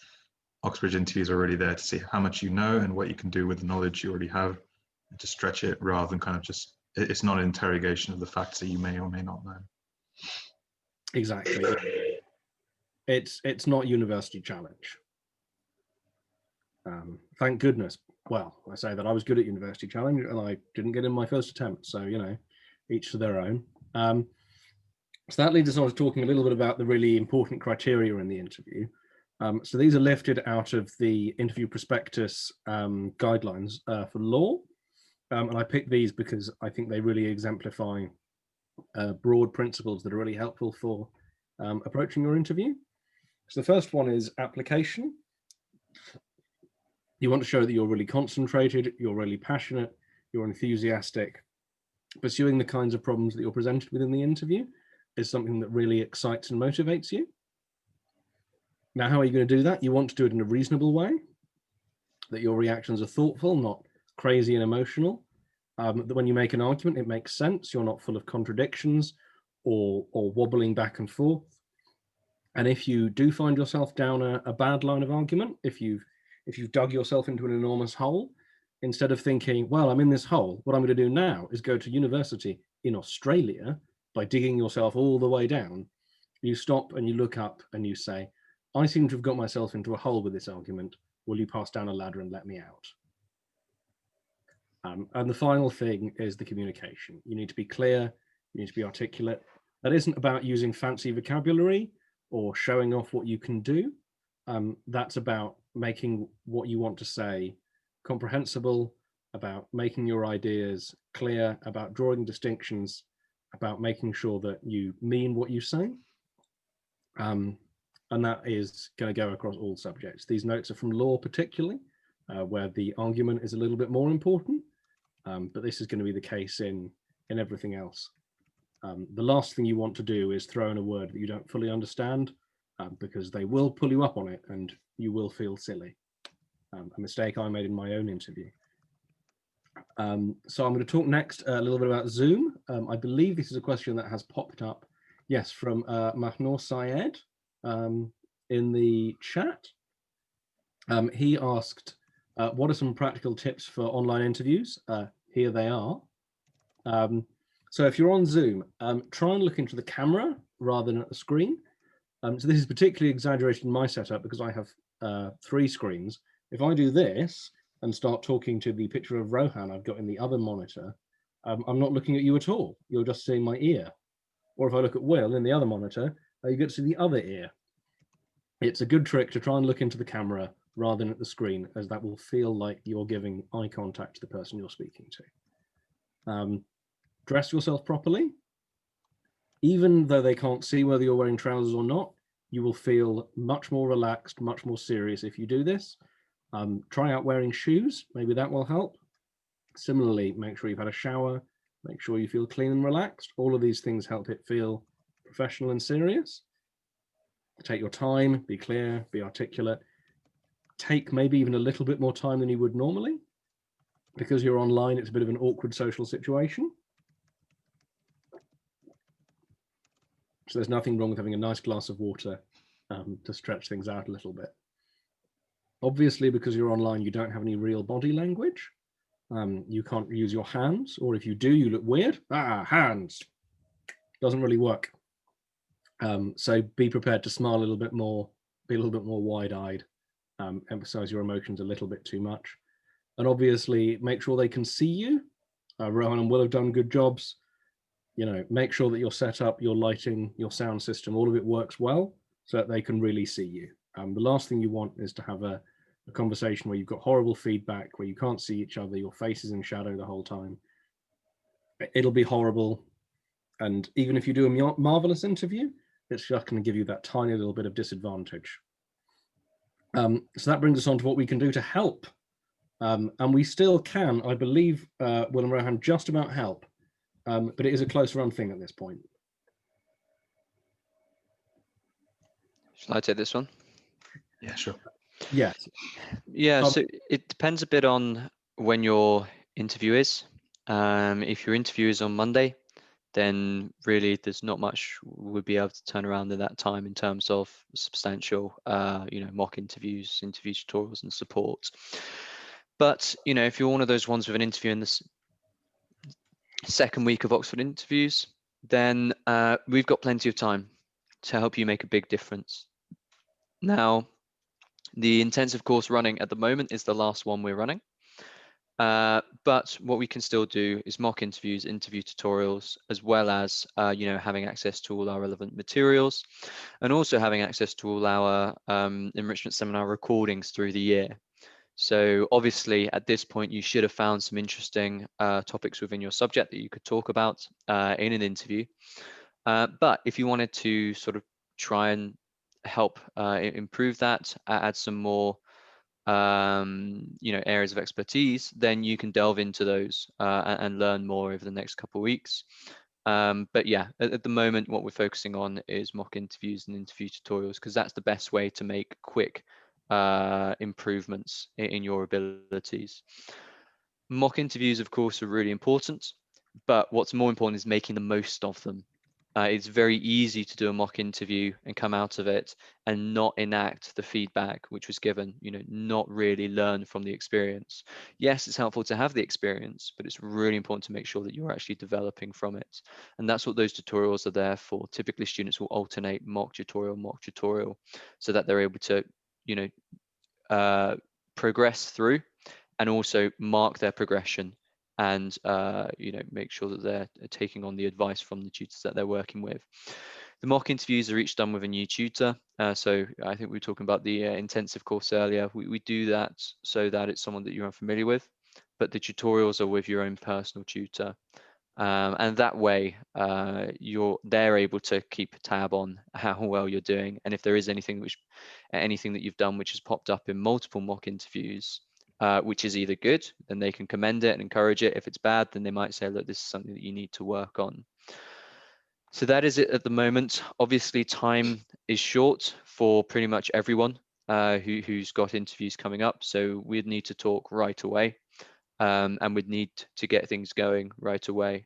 Oxbridge interviews are already there to see how much you know and what you can do with the knowledge you already have, and to stretch it rather than kind of just, it's not an interrogation of the facts that you may or may not know. Exactly. It's not University Challenge. Thank goodness. Well, I say that I was good at University Challenge and I didn't get in my first attempt. So, you know, each to their own. So that leads us on to talking a little bit about the really important criteria in the interview. So these are lifted out of the interview prospectus guidelines for law. And I picked these because I think they really exemplify broad principles that are really helpful for approaching your interview. So the first one is application. You want to show that you're really concentrated, you're really passionate, you're enthusiastic. Pursuing the kinds of problems that you're presented with in the interview is something that really excites and motivates you. Now, how are you going to do that? You want to do it in a reasonable way, that your reactions are thoughtful, not crazy and emotional. That when you make an argument, it makes sense. You're not full of contradictions or wobbling back and forth. And if you do find yourself down a bad line of argument, if you've dug yourself into an enormous hole, instead of thinking, well, I'm in this hole, what I'm going to do now is go to university in Australia by digging yourself all the way down, you stop and you look up and you say, I seem to have got myself into a hole with this argument. Will you pass down a ladder and let me out? And the final thing is the communication. You need to be clear, you need to be articulate. That isn't about using fancy vocabulary or showing off what you can do. That's about making what you want to say comprehensible, about making your ideas clear, about drawing distinctions, about making sure that you mean what you say. And that is going to go across all subjects. These notes are from law particularly, where the argument is a little bit more important, but this is going to be the case in everything else. The last thing you want to do is throw in a word that you don't fully understand, because they will pull you up on it and you will feel silly. A mistake I made in my own interview. So I'm going to talk next a little bit about Zoom. I believe this is a question that has popped up, yes, from Mahnor Syed in the chat. He asked, what are some practical tips for online interviews? Here they are. So if you're on Zoom, try and look into the camera rather than at the screen. So this is particularly exaggerated in my setup because I have 3 screens. If I do this and start talking to the picture of Rohan I've got in the other monitor, I'm not looking at you at all. You're just seeing my ear. Or if I look at Will in the other monitor, you get to see the other ear. It's a good trick to try and look into the camera rather than at the screen, as that will feel like you're giving eye contact to the person you're speaking to. Dress yourself properly. Even though they can't see whether you're wearing trousers or not, you will feel much more relaxed, much more serious if you do this. Try out wearing shoes, maybe that will help. Similarly, make sure you've had a shower, make sure you feel clean and relaxed. All of these things help it feel professional and serious. Take your time, be clear, be articulate. Take maybe even a little bit more time than you would normally. Because you're online, it's a bit of an awkward social situation. So there's nothing wrong with having a nice glass of water to stretch things out a little bit. Obviously, because you're online, you don't have any real body language. You can't use your hands, or if you do, you look weird. Hands. Doesn't really work. So be prepared to smile a little bit more, be a little bit more wide-eyed, emphasize your emotions a little bit too much. And obviously make sure they can see you. Rohan and Will have done good jobs. You know, make sure that your setup, your lighting, your sound system, all of it works well so that they can really see you. The last thing you want is to have a conversation where you've got horrible feedback, where you can't see each other, your face is in shadow the whole time. It'll be horrible. And even if you do a marvelous interview, it's just going to give you that tiny little bit of disadvantage. So that brings us on to what we can do to help. And we still can, I believe, Will and Rohan, just about help. But it is a close run thing at this point. Shall I take this one? Yeah, sure. Yes. Yeah, so it depends a bit on when your interview is. If your interview is on Monday, then really there's not much we'll be able to turn around in that time in terms of substantial, mock interviews, interview tutorials and support. But, if you're one of those ones with an interview in the second week of Oxford interviews, then we've got plenty of time to help you make a big difference. Now, the intensive course running at the moment is the last one we're running. But what we can still do is mock interviews, interview tutorials, as well as, having access to all our relevant materials and also having access to all our enrichment seminar recordings through the year. So obviously at this point, you should have found some interesting topics within your subject that you could talk about in an interview. But if you wanted to sort of try and help improve that, add some more areas of expertise, then you can delve into those and learn more over the next couple of weeks. But yeah, at the moment, what we're focusing on is mock interviews and interview tutorials, because that's the best way to make quick improvements in your abilities. Mock interviews, of course, are really important, but what's more important is making the most of them. It's very easy to do a mock interview and come out of it and not enact the feedback which was given, not really learn from the experience. Yes, it's helpful to have the experience, but it's really important to make sure that you're actually developing from it. And that's what those tutorials are there for. Typically, students will alternate mock tutorial, so that they're able to, progress through and also mark their progression and make sure that they're taking on the advice from the tutors that they're working with. The mock interviews are each done with a new tutor. So I think we were talking about the intensive course earlier. We do that so that it's someone that you're unfamiliar with, but the tutorials are with your own personal tutor. And that way they're able to keep a tab on how well you're doing. And if there is anything that you've done which has popped up in multiple mock interviews, which is either good, then they can commend it and encourage it. If it's bad, then they might say, look, this is something that you need to work on. So that is it at the moment. Obviously, time is short for pretty much everyone who's got interviews coming up. So we'd need to talk right away, and we'd need to get things going right away.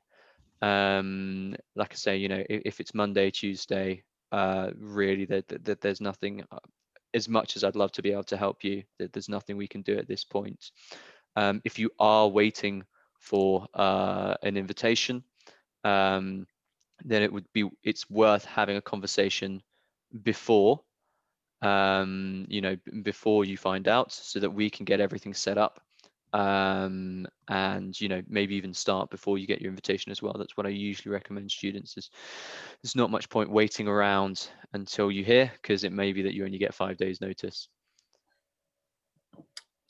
Like I say, if it's Monday, Tuesday, really there's nothing. As much as I'd love to be able to help you, there's nothing we can do at this point. If you are waiting for an invitation, then it's worth having a conversation before, before you find out, so that we can get everything set up, and maybe even start before you get your invitation as well. That's what I usually recommend students. There's not much point waiting around until you hear, because it may be that you only get 5 days notice.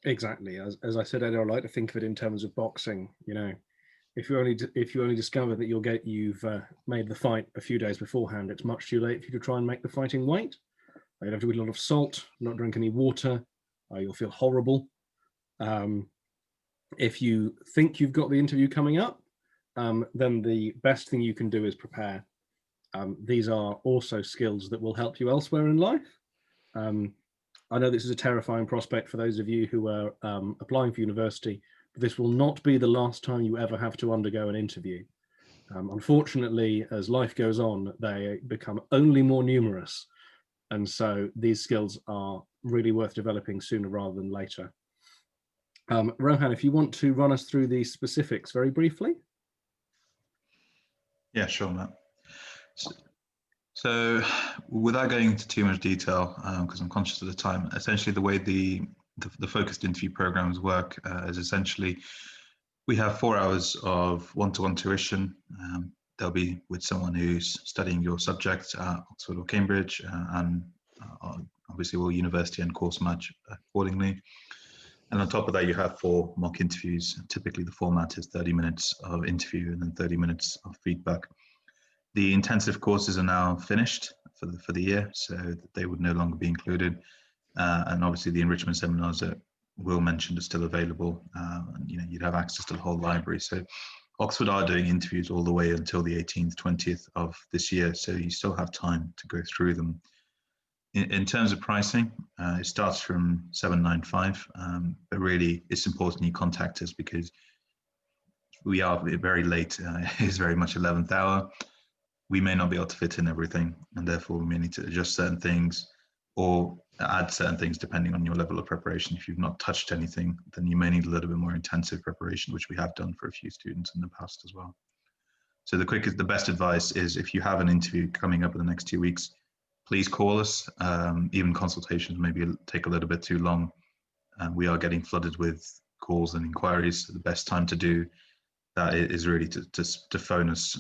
Exactly. As I said earlier, I like to think of it in terms of boxing. If you only discover that you've made the fight a few days beforehand, it's much too late for you to try and make the fighting wait. You'll have to eat a lot of salt, not drink any water. You'll feel horrible. If you think you've got the interview coming up, then the best thing you can do is prepare. These are also skills that will help you elsewhere in life. I know this is a terrifying prospect for those of you who are applying for university, but this will not be the last time you ever have to undergo an interview. Unfortunately, as life goes on, they become only more numerous. And so these skills are really worth developing sooner rather than later. Rohan, if you want to run us through the specifics very briefly. Yeah, sure, Matt. So without going into too much detail, because I'm conscious of the time, essentially the way the focused interview programs work is essentially we have 4 hours of one-to-one tuition. They'll be with someone who's studying your subject at Oxford or Cambridge, and obviously we'll university and course match accordingly. And on top of that, you have 4 mock interviews. Typically the format is 30 minutes of interview and then 30 minutes of feedback. The intensive courses are now finished for the year, so they would no longer be included. And obviously the enrichment seminars that Will mentioned are still available. And you'd have access to the whole library. So Oxford are doing interviews all the way until the 18th, 20th of this year. So you still have time to go through them. In terms of pricing, it starts from £795, but really it's important you contact us because we are very late. It's very much 11th hour. We may not be able to fit in everything, and therefore we may need to adjust certain things or add certain things depending on your level of preparation. If you've not touched anything, then you may need a little bit more intensive preparation, which we have done for a few students in the past as well. So the best advice is if you have an interview coming up in the next 2 weeks, please call us. Even consultations maybe take a little bit too long. We are getting flooded with calls and inquiries. So the best time to do that is really to phone us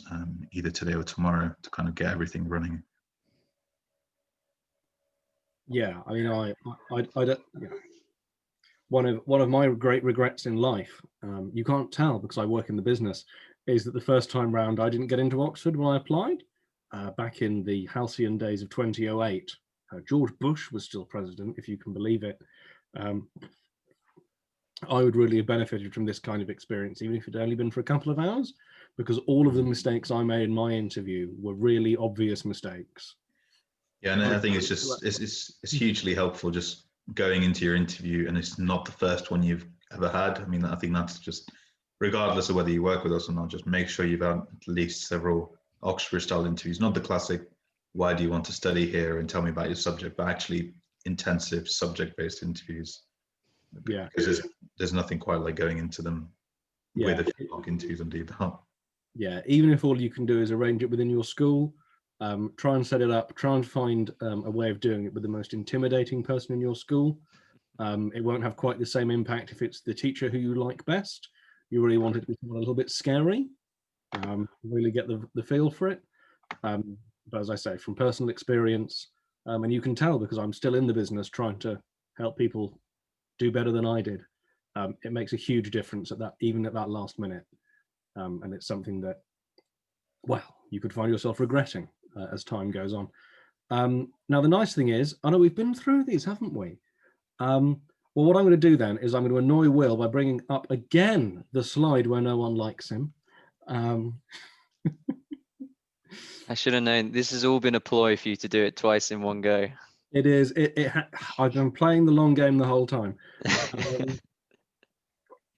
either today or tomorrow to kind of get everything running. Yeah, I mean, I don't. Yeah. One of my great regrets in life, you can't tell because I work in the business, is that the first time round I didn't get into Oxford when I applied back in the halcyon days of 2008. George Bush was still president, if you can believe it. I would really have benefited from this kind of experience, even if it had only been for a couple of hours, because all of the mistakes I made in my interview were really obvious mistakes. Yeah, and I think it's hugely helpful just going into your interview and it's not the first one you've ever had. I mean, I think that's just, regardless of whether you work with us or not, just make sure you've had at least several Oxford style interviews, not the classic, why do you want to study here and tell me about your subject, but actually intensive subject-based interviews. Yeah, because there's nothing quite like going into them with a few mock interviews under your belt. Yeah, even if all you can do is arrange it within your school, try and set it up, try and find a way of doing it with the most intimidating person in your school. It won't have quite the same impact if it's the teacher who you like best. You really want it to be a little bit scary, really get the feel for it. But as I say, from personal experience, and you can tell because I'm still in the business trying to help people do better than I did. It makes a huge difference even at that last minute. And it's something that, well, you could find yourself regretting as time goes on. Now, the nice thing is, I know we've been through these, haven't we? Well, what I'm going to do then is I'm going to annoy Will by bringing up again the slide where no one likes him. I should have known. This has all been a ploy for you to do it twice in one go. It is. I've been playing the long game the whole time.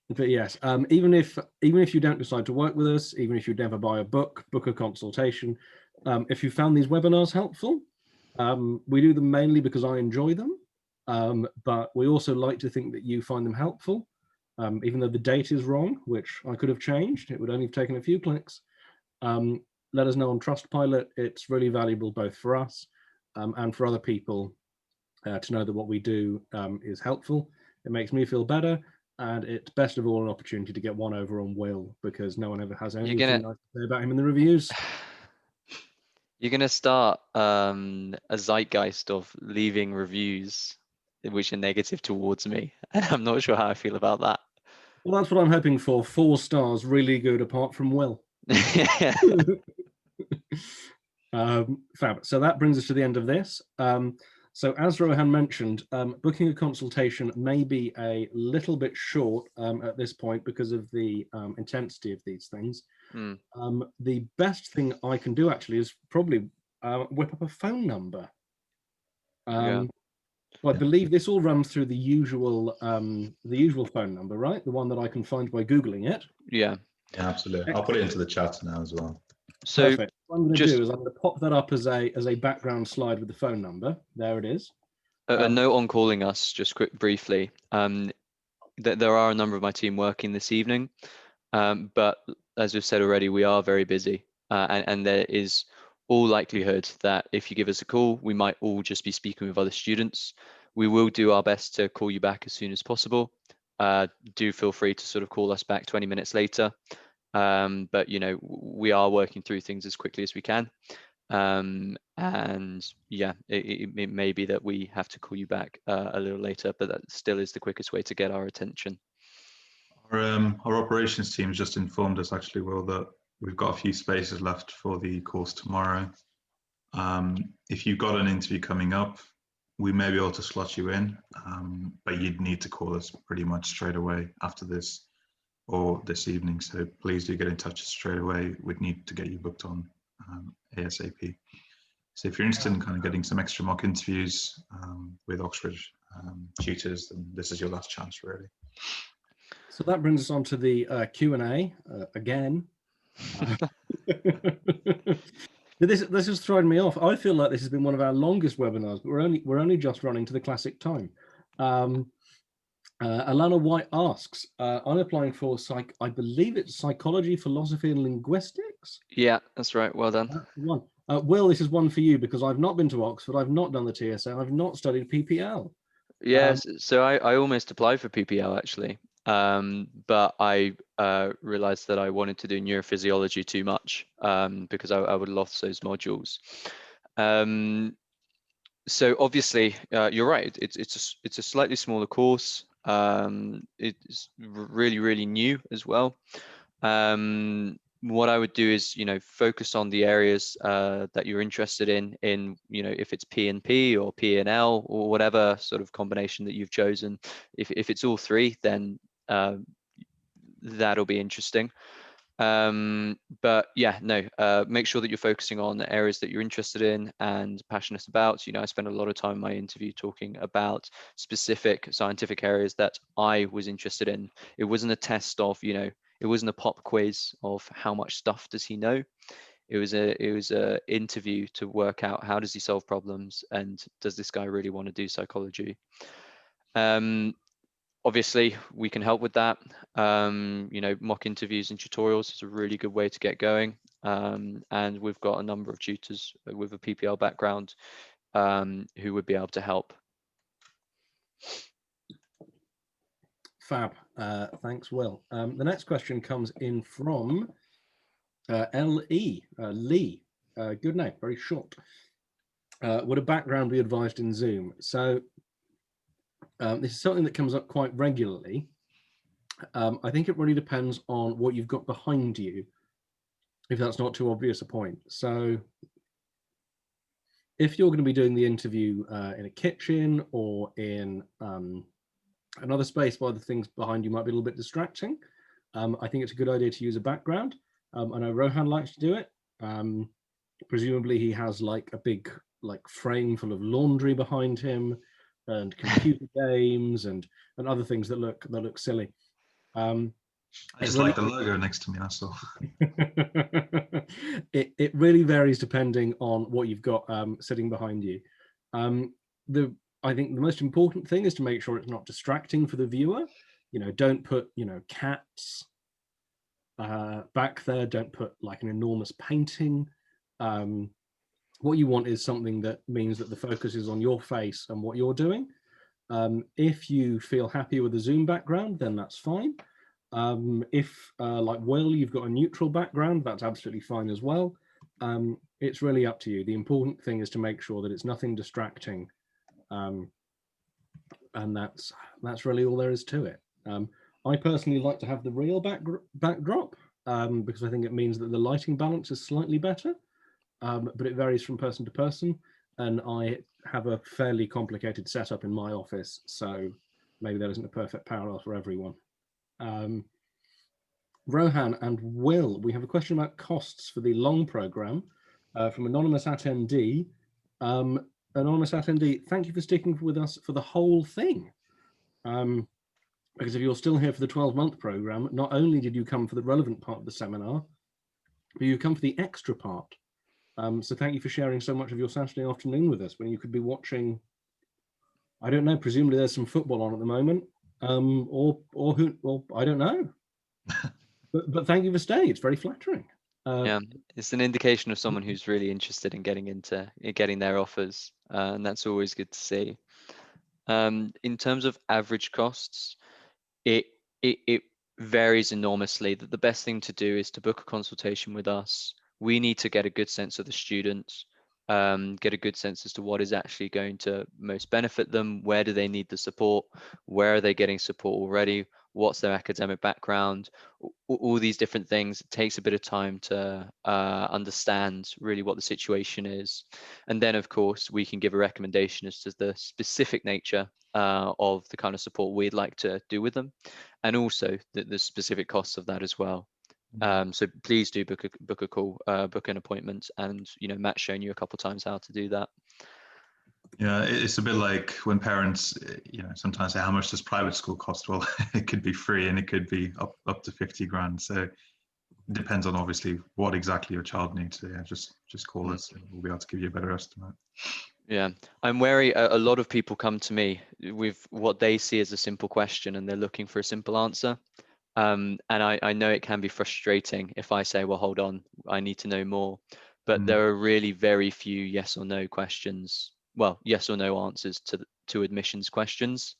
But yes, even if you don't decide to work with us, even if you never buy a book a consultation, if you found these webinars helpful, we do them mainly because I enjoy them, but we also like to think that you find them helpful, even though the date is wrong, which I could have changed. It would only have taken a few clicks. Let us know on Trustpilot. It's really valuable both for us and for other people to know that what we do is helpful. It makes me feel better. And it's best of all an opportunity to get one over on Will because no one ever has anything nice to say about him in the reviews. You're going to start a zeitgeist of leaving reviews which are negative towards me. And I'm not sure how I feel about that. Well, that's what I'm hoping for. 4 stars, really good apart from Will. Fab. So that brings us to the end of this. So as Rohan mentioned, booking a consultation may be a little bit short at this point because of the intensity of these things. The best thing I can do actually is probably whip up a phone number. Well, I believe this all runs through the usual phone number, right? The one that I can find by Googling it. Yeah, absolutely. I'll put it into the chat now as well. So perfect. What I'm going to do is I'm going to pop that up as a background slide with the phone number. There it is. A note on calling us, just briefly. There are a number of my team working this evening, but as we've said already, we are very busy, and there is all likelihood that if you give us a call, we might all just be speaking with other students. We will do our best to call you back as soon as possible. Do feel free to sort of call us back 20 minutes later. But we are working through things as quickly as we can. And yeah, it may be that we have to call you back a little later, but that still is the quickest way to get our attention. Our operations team just informed us actually, Will, that we've got a few spaces left for the course tomorrow. If you've got an interview coming up, we may be able to slot you in, but you'd need to call us pretty much straight away after this or this evening. So please do get in touch straight away. We'd need to get you booked on ASAP. So if you're interested in kind of getting some extra mock interviews with Oxbridge tutors, then this is your last chance, really. So that brings us on to the Q&A again. This has thrown me off. I feel like this has been one of our longest webinars, but we're only just running to the classic time. Alana White asks, I'm applying for I believe it's psychology, philosophy, and linguistics. Yeah, that's right. Well done. That's the one. Will, this is one for you because I've not been to Oxford, I've not done the TSA, I've not studied PPL. Yes, so I almost applied for PPL actually, but I realized that I wanted to do neurophysiology too much because I would have lost those modules. So obviously, you're right. It's a slightly smaller course. It's really new as well. What I would do is, focus on the areas that you're interested in, if it's P&P or P&L or whatever sort of combination that you've chosen. If it's all three, then that'll be interesting. But yeah, no, make sure that you're focusing on the areas that you're interested in and passionate about. I spent a lot of time in my interview talking about specific scientific areas that I was interested in. It wasn't a test of, it wasn't a pop quiz of how much stuff does he know. It was a interview to work out how does he solve problems and does this guy really want to do psychology. Obviously, we can help with that. Mock interviews and tutorials is a really good way to get going. And we've got a number of tutors with a PPL background who would be able to help. Fab. Thanks, Will. The next question comes in from Lee. Good name, very short. Would a background be advised in Zoom? So this is something that comes up quite regularly. I think it really depends on what you've got behind you, if that's not too obvious a point. So if you're going to be doing the interview in a kitchen or in another space where the things behind you might be a little bit distracting, I think it's a good idea to use a background. I know Rohan likes to do it. Presumably he has like a big frame full of laundry behind him and computer games and other things that look silly. I just like the logo next to me, that's all. It really varies depending on what you've got sitting behind you. I think the most important thing is to make sure it's not distracting for the viewer. Don't put cats back there. Don't put like an enormous painting. What you want is something that means that the focus is on your face and what you're doing. If you feel happy with the Zoom background, then that's fine. If like Will, you've got a neutral background, that's absolutely fine as well. It's really up to you. The important thing is to make sure that it's nothing distracting. And that's really all there is to it. I personally like to have the real backdrop because I think it means that the lighting balance is slightly better. But it varies from person to person, and I have a fairly complicated setup in my office, so maybe there isn't a perfect parallel for everyone. Rohan and Will, we have a question about costs for the long program from Anonymous Attendee. Anonymous Attendee, thank you for sticking with us for the whole thing. Because if you're still here for the 12-month program, not only did you come for the relevant part of the seminar, but you come for the extra part. So thank you for sharing so much of your Saturday afternoon with us when you could be watching, I don't know, presumably there's some football on at the moment, or I don't know. but thank you for staying. It's very flattering. Yeah, it's an indication of someone who's really interested in getting their offers, and that's always good to see. In terms of average costs, it varies enormously. That the best thing to do is to book a consultation with us. We need to get a good sense of the students, get a good sense as to what is actually going to most benefit them, where do they need the support, where are they getting support already, what's their academic background, all these different things. It takes a bit of time to understand really what the situation is. And then, of course, we can give a recommendation as to the specific nature of the kind of support we'd like to do with them, and also the specific costs of that as well. So please do book a call, book an appointment, and Matt's shown you a couple of times how to do that. Yeah, it's a bit like when parents, sometimes say, how much does private school cost? Well, it could be free and it could be up to 50 grand. So it depends on obviously what exactly your child needs. So yeah, just call us and we'll be able to give you a better estimate. Yeah, I'm wary. A lot of people come to me with what they see as a simple question and they're looking for a simple answer. And I know it can be frustrating if I say, well, hold on, I need to know more. But there are really very few yes or no questions. Well, yes or no answers to admissions questions.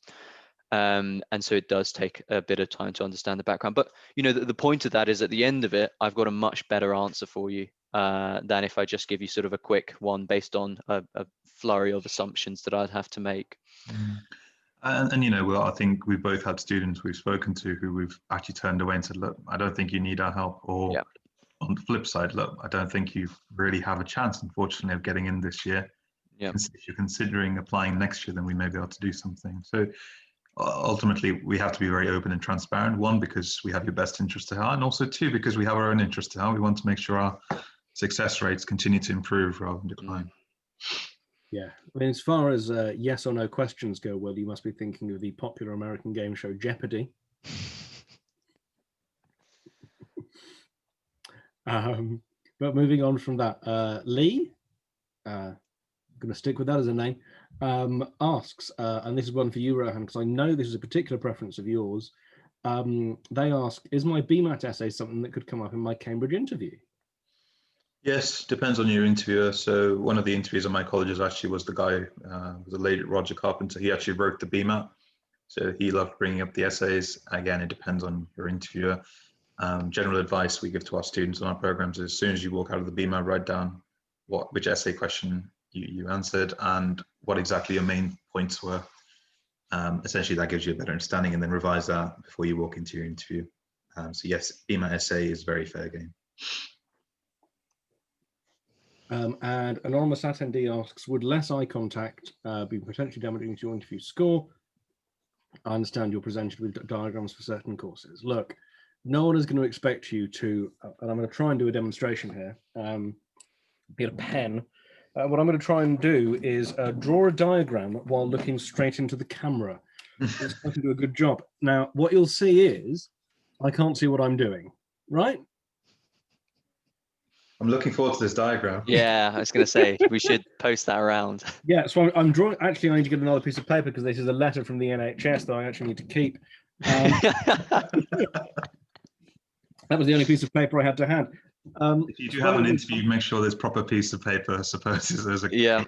And so it does take a bit of time to understand the background. But the point of that is at the end of it, I've got a much better answer for you than if I just give you sort of a quick one based on a flurry of assumptions that I'd have to make. And well, I think we've both had students we've spoken to who we've actually turned away and said, look, I don't think you need our help. Or yeah. On the flip side, look, I don't think you really have a chance, unfortunately, of getting in this year. Yeah. If you're considering applying next year, then we may be able to do something. So ultimately, we have to be very open and transparent. One, because we have your best interest at heart, and also two, because we have our own interest at heart. We want to make sure our success rates continue to improve rather than decline. Yeah, I mean, as far as yes or no questions go, well, you must be thinking of the popular American game show Jeopardy. But moving on from that, Lee, I'm going to stick with that as a name, asks, and this is one for you, Rohan, because I know this is a particular preference of yours. They ask, is my BMAT essay something that could come up in my Cambridge interview? Yes, depends on your interviewer. So one of the interviews at my colleges actually was the guy, was the late Roger Carpenter. He actually wrote the BMAT. So he loved bringing up the essays. Again, it depends on your interviewer. General advice we give to our students on our programs is as soon as you walk out of the BMAT, write down which essay question you answered and what exactly your main points were. Essentially, that gives you a better understanding, and then revise that before you walk into your interview. So yes, BMAT essay is very fair game. And anonymous attendee asks, would less eye contact be potentially damaging to your interview score? I understand you're presented with diagrams for certain courses. Look, no one is going to expect you to, and I'm going to try and do a demonstration here, get a pen. What I'm going to try and do is draw a diagram while looking straight into the camera. It's going to do a good job. Now, what you'll see is, I can't see what I'm doing, right? I'm looking forward to this diagram. Yeah, I was going to say, we should post that around. Yeah, so I'm drawing, actually I need to get another piece of paper because this is a letter from the NHS that I actually need to keep. That was the only piece of paper I had to hand. If you do have an interview, make sure there's proper piece of paper, I suppose. There's a yeah.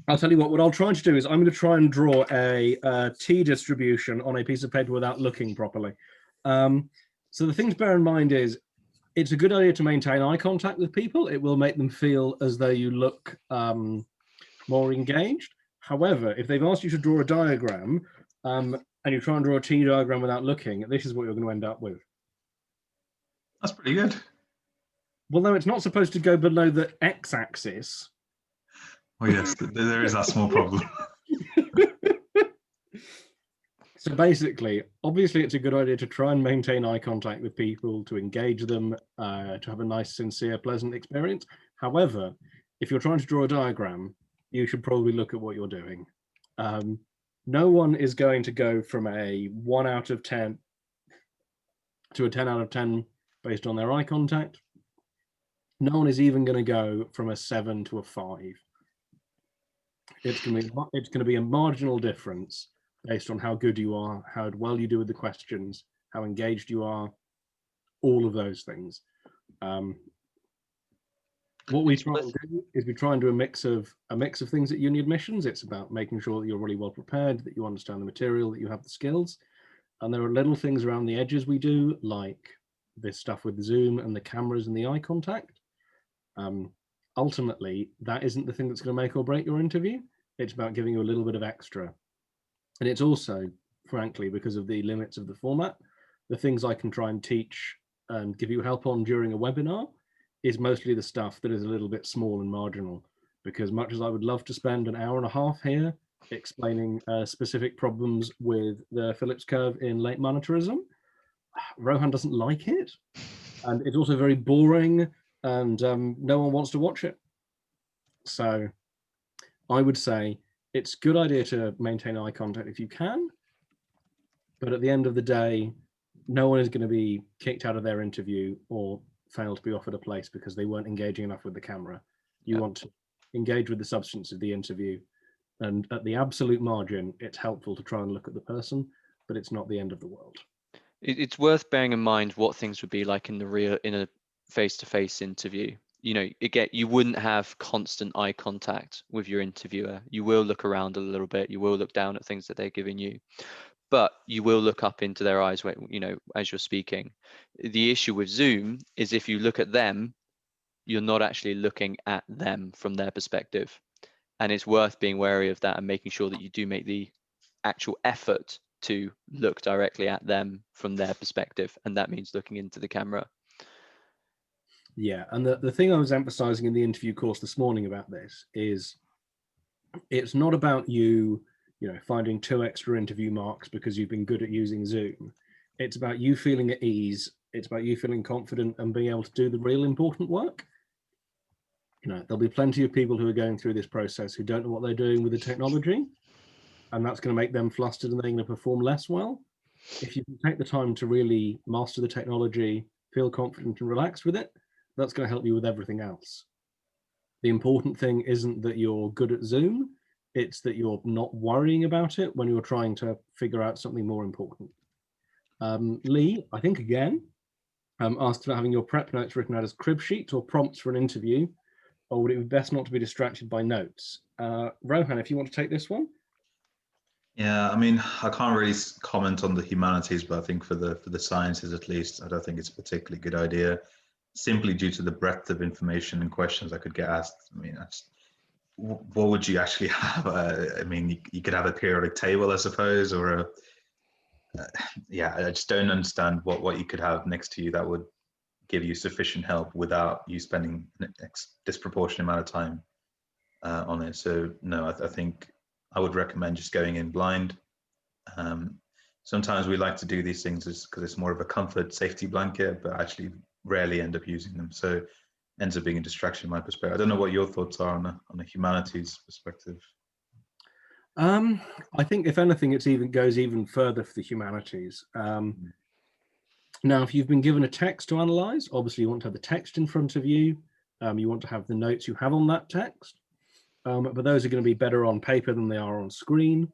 I'll tell you what I'll try to do is I'm going to try and draw a T distribution on a piece of paper without looking properly. So the thing to bear in mind is, it's a good idea to maintain eye contact with people. It will make them feel as though you look more engaged. However, if they've asked you to draw a diagram and you try and draw a T diagram without looking, this is what you're going to end up with. That's pretty good. Well, no, it's not supposed to go below the x-axis. Oh yes, there is that small problem. So basically, obviously, it's a good idea to try and maintain eye contact with people, to engage them, to have a nice, sincere, pleasant experience. However, if you're trying to draw a diagram, you should probably look at what you're doing. No one is going to go from a 1 out of 10 to a 10 out of 10 based on their eye contact. No one is even going to go from a 7 to a 5. It's going to be a marginal difference based on how good you are, how well you do with the questions, how engaged you are, all of those things. What we try and do is we try and do a mix of things at UniAdmissions. It's about making sure that you're really well prepared, that you understand the material, that you have the skills. And there are little things around the edges we do, like this stuff with Zoom and the cameras and the eye contact. Ultimately, that isn't the thing that's going to make or break your interview. It's about giving you a little bit of extra. And it's also, frankly, because of the limits of the format, the things I can try and teach and give you help on during a webinar is mostly the stuff that is a little bit small and marginal, because much as I would love to spend an hour and a half here explaining specific problems with the Phillips curve in late monetarism, Rohan doesn't like it. And it's also very boring and no one wants to watch it. So I would say it's a good idea to maintain eye contact if you can, but at the end of the day, no one is going to be kicked out of their interview or fail to be offered a place because they weren't engaging enough with the camera. You want to engage with the substance of the interview, and at the absolute margin, it's helpful to try and look at the person, but it's not the end of the world. It's worth bearing in mind what things would be like in a face-to-face interview. You know, you wouldn't have constant eye contact with your interviewer. You will look around a little bit. You will look down at things that they're giving you, but you will look up into their eyes when, you know, as you're speaking. The issue with Zoom is if you look at them, you're not actually looking at them from their perspective. And it's worth being wary of that and making sure that you do make the actual effort to look directly at them from their perspective. And that means looking into the camera. Yeah, and the thing I was emphasizing in the interview course this morning about this is it's not about you finding 2 extra interview marks because you've been good at using Zoom. It's about you feeling at ease. It's about you feeling confident and being able to do the real important work. You know, there'll be plenty of people who are going through this process who don't know what they're doing with the technology, and that's going to make them flustered and they're going to perform less well. If you can take the time to really master the technology, feel confident and relaxed with it, that's going to help you with everything else. The important thing isn't that you're good at Zoom, it's that you're not worrying about it when you're trying to figure out something more important. Lee, I think again, asked about having your prep notes written out as crib sheets or prompts for an interview, or would it be best not to be distracted by notes? Rohan, if you want to take this one. Yeah, I mean, I can't really comment on the humanities, but I think for the sciences at least, I don't think it's a particularly good idea, simply due to the breadth of information and questions I could get asked. I mean, what would you actually have? I mean, you could have a periodic table, I suppose, or yeah, I just don't understand what you could have next to you that would give you sufficient help without you spending a disproportionate amount of time on it. So no, I think I would recommend just going in blind. Sometimes we like to do these things because it's more of a comfort safety blanket, but actually rarely end up using them. So it ends up being a distraction in my perspective. I don't know what your thoughts are on a humanities perspective. I think if anything, it goes even further for the humanities. Now, if you've been given a text to analyze, obviously you want to have the text in front of you. You want to have the notes you have on that text. But those are going to be better on paper than they are on screen.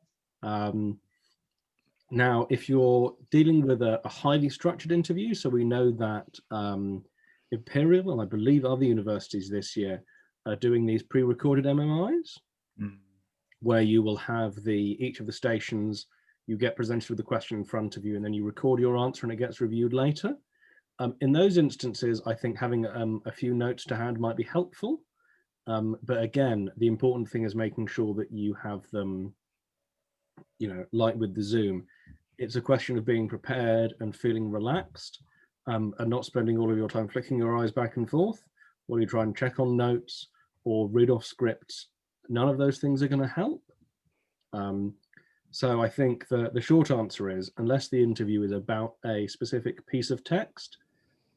Now, if you're dealing with a highly structured interview, so we know that Imperial and I believe other universities this year are doing these pre-recorded MMIs, where you will have each of the stations, you get presented with the question in front of you, and then you record your answer and it gets reviewed later. In those instances, I think having a few notes to hand might be helpful. But again, the important thing is making sure that you have them, like with the Zoom, it's a question of being prepared and feeling relaxed, and not spending all of your time flicking your eyes back and forth while you try and check on notes or read off scripts. None of those things are going to help. So I think the short answer is, unless the interview is about a specific piece of text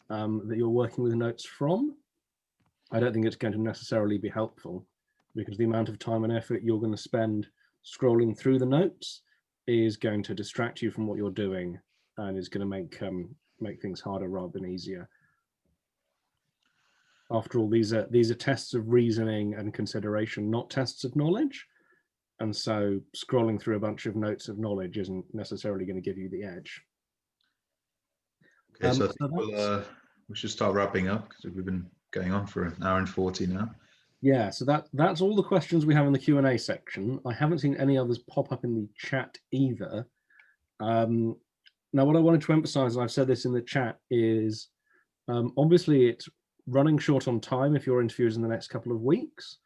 that you're working with notes from, I don't think it's going to necessarily be helpful, because the amount of time and effort you're going to spend scrolling through the notes is going to distract you from what you're doing and is going to make things harder rather than easier. After all, these are tests of reasoning and consideration, not tests of knowledge. And so scrolling through a bunch of notes of knowledge isn't necessarily going to give you the edge. Okay, so I think we should start wrapping up because we've been going on for an hour and 40 now. Yeah, so that's all the questions we have in the Q&A section. I haven't seen any others pop up in the chat either. Now, what I wanted to emphasize, and I've said this in the chat, is obviously it's running short on time if your interview is in the next couple of weeks.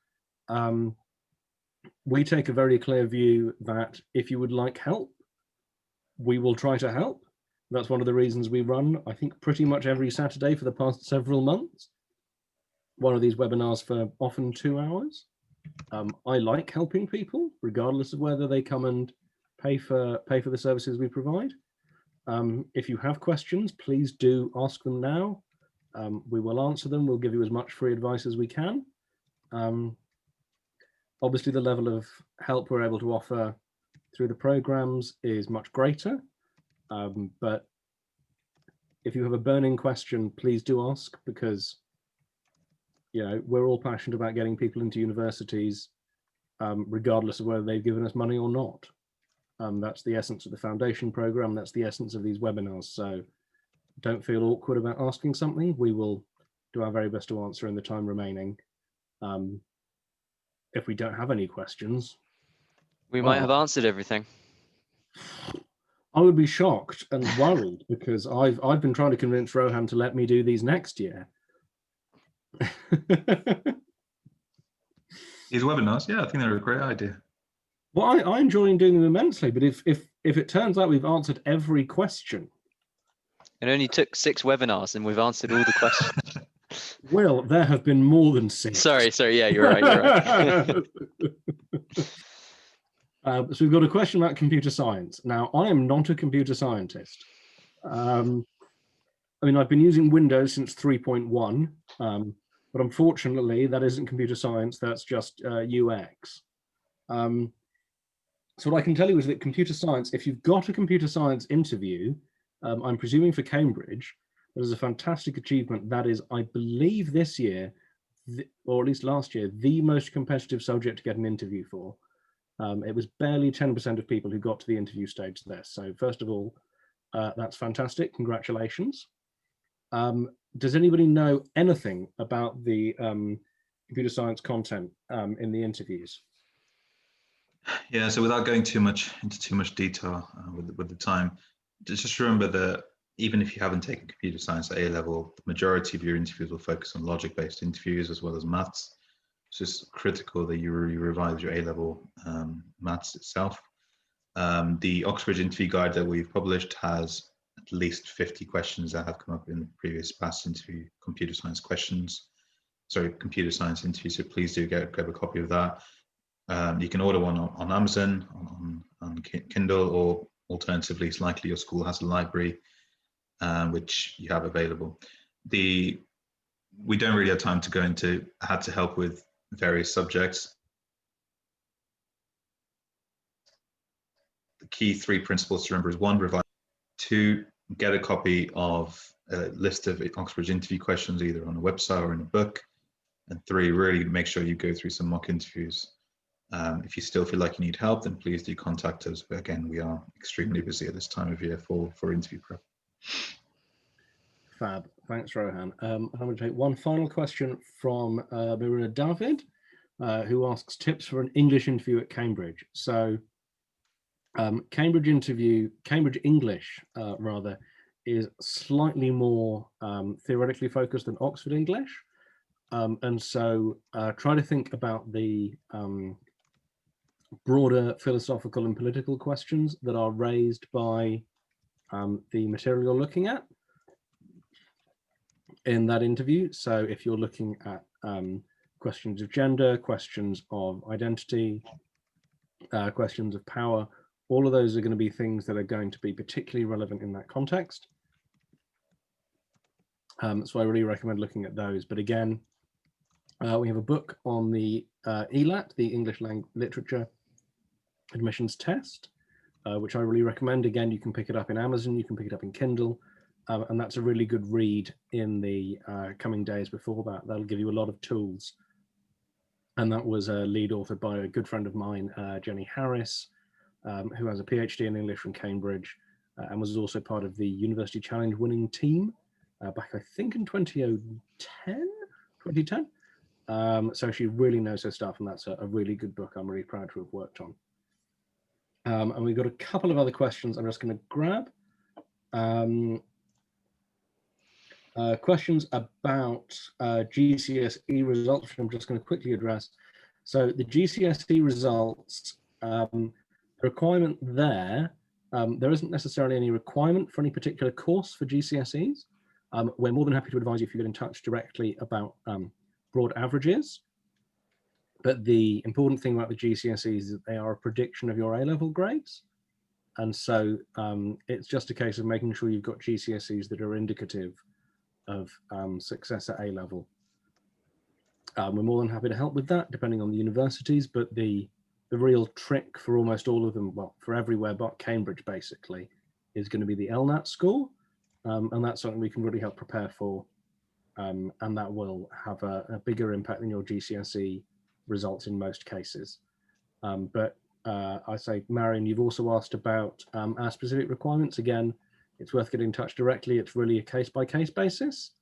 We take a very clear view that if you would like help, we will try to help. That's one of the reasons we run, I think, pretty much every Saturday for the past several months. One of these webinars for often 2 hours. I like helping people, regardless of whether they come and pay for the services we provide. If you have questions, please do ask them now. We will answer them. We'll give you as much free advice as we can. Obviously, the level of help we're able to offer through the programs is much greater. But if you have a burning question, please do ask, because we're all passionate about getting people into universities, regardless of whether they've given us money or not. That's the essence of the foundation program. That's the essence of these webinars. So don't feel awkward about asking something. We will do our very best to answer in the time remaining. If we don't have any questions, we might have answered everything. I would be shocked and worried because I've been trying to convince Rohan to let me do these next year. These webinars, yeah, I think they're a great idea. Well, I enjoy doing them immensely, but if it turns out we've answered every question. It only took 6 webinars and we've answered all the questions. Well, there have been more than 6. Sorry, yeah, you're right. So we've got a question about computer science. Now, I am not a computer scientist. I mean, I've been using Windows since 3.1, but unfortunately, that isn't computer science, that's just UX. So what I can tell you is that computer science, if you've got a computer science interview, I'm presuming for Cambridge, that is a fantastic achievement. That is, I believe this year, or at least last year, the most competitive subject to get an interview for. It was barely 10% of people who got to the interview stage there. So first of all, that's fantastic. Congratulations. Does anybody know anything about the computer science content in the interviews? Yeah, so without going into too much detail with the time, just remember that even if you haven't taken computer science at A-level, the majority of your interviews will focus on logic-based interviews as well as maths. It's just critical that you revise your A-level maths itself. The Oxbridge interview guide that we've published has at least 50 questions that have come up in previous past interview computer science interviews. So please do grab a copy of that. You can order one on Amazon, on Kindle, or alternatively, it's likely your school has a library which you have available. We don't really have time to go into how to help with various subjects. The key 3 principles to remember is 1, revise; 2, get a copy of a list of Oxbridge interview questions either on a website or in a book; and 3, really make sure you go through some mock interviews. If you still feel like you need help, then please do contact us. But again, we are extremely busy at this time of year for interview prep. Fab. Thanks, Rohan. I'm going to take one final question from Marina David, who asks tips for an English interview at Cambridge. So Cambridge English, rather, is slightly more theoretically focused than Oxford English. And so try to think about the broader philosophical and political questions that are raised by the material you're looking at in that interview. So if you're looking at questions of gender, questions of identity, questions of power, all of those are going to be things that are going to be particularly relevant in that context. So I really recommend looking at those. But again, we have a book on the ELAT, the English Language Literature Admissions Test, which I really recommend. Again, you can pick it up in Amazon, you can pick it up in Kindle, and that's a really good read in the coming days before that. That'll give you a lot of tools. And that was lead authored by a good friend of mine, Jenny Harris, who has a PhD in English from Cambridge, and was also part of the University Challenge winning team back, I think, in 2010. So she really knows her stuff, and that's a really good book I'm really proud to have worked on. And we've got a couple of other questions I'm just going to grab. Questions about GCSE results, which I'm just going to quickly address. So the GCSE results, the requirement there isn't necessarily any requirement for any particular course for GCSEs. We're more than happy to advise you if you get in touch directly about broad averages. But the important thing about the GCSEs is that they are a prediction of your A-level grades. And so it's just a case of making sure you've got GCSEs that are indicative of success at A-level. We're more than happy to help with that, depending on the universities, but the real trick for almost all of them, well, for everywhere but Cambridge, basically, is going to be the LNAT score, and that's something we can really help prepare for, and that will have a bigger impact than your GCSE results in most cases. But I say, Marion, you've also asked about our specific requirements. Again, it's worth getting in touch directly. It's really a case-by-case basis.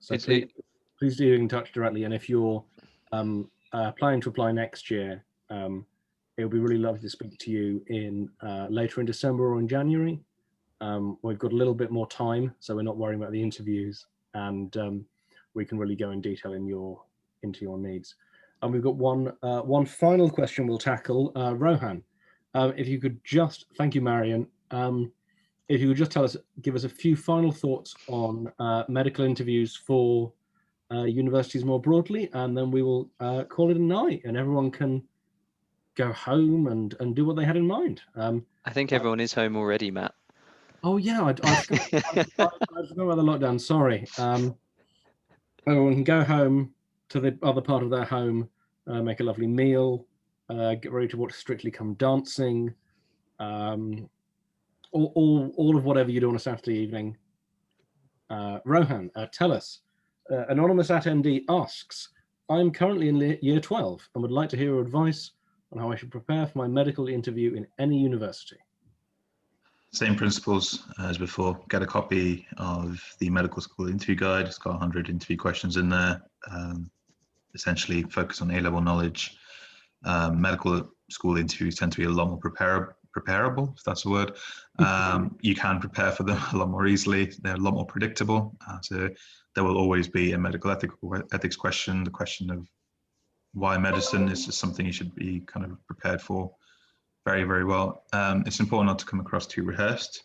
So please do get in touch directly. And if you're planning to apply next year, it'll be really lovely to speak to you in later in December or in January. We've got a little bit more time, so we're not worrying about the interviews, and we can really go in detail into your needs. And we've got one final question we'll tackle. Rohan, if you could just, thank you, Marion. If you could just give us a few final thoughts on medical interviews for universities more broadly, and then we will call it a night, and everyone can go home and do what they had in mind. I think everyone is home already, Matt. Oh yeah, I forgot about the lockdown. Sorry. Everyone can go home to the other part of their home, make a lovely meal, get ready to watch Strictly Come Dancing, all of whatever you do on a Saturday evening. Rohan, tell us. Anonymous @MD asks, I'm currently in year 12 and would like to hear your advice on how I should prepare for my medical interview in any university. Same principles as before. Get a copy of the medical school interview guide. It's got 100 interview questions in there. Essentially focus on A-level knowledge. Medical school interviews tend to be a lot more preparable, if that's a word. You can prepare for them a lot more easily. They're a lot more predictable. So there will always be a medical ethics question. The question of why medicine is just something you should be kind of prepared for very, very well. It's important not to come across too rehearsed.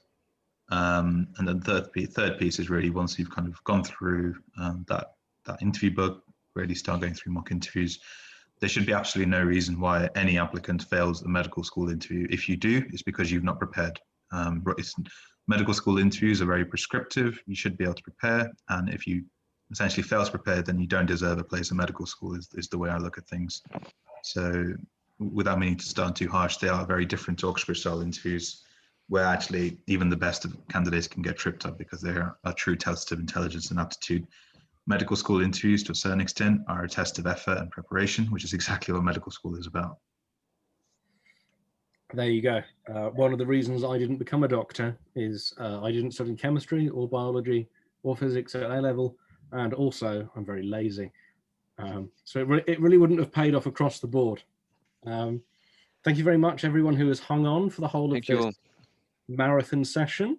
And then third piece is really, once you've kind of gone through that interview book, really start going through mock interviews. There should be absolutely no reason why any applicant fails the medical school interview. If you do, it's because you've not prepared. Medical school interviews are very prescriptive. You should be able to prepare. And if you essentially fail to prepare, then you don't deserve a place in medical school, is the way I look at things. So without meaning to sound too harsh, they are very different to Oxbridge style interviews, where actually even the best of candidates can get tripped up because they're a true test of intelligence and aptitude. Medical school interviews, to a certain extent, are a test of effort and preparation, which is exactly what medical school is about. There you go. One of the reasons I didn't become a doctor is I didn't study chemistry or biology or physics at A-level, and also I'm very lazy. So it really wouldn't have paid off across the board. Thank you very much, everyone who has hung on for the whole of this marathon session.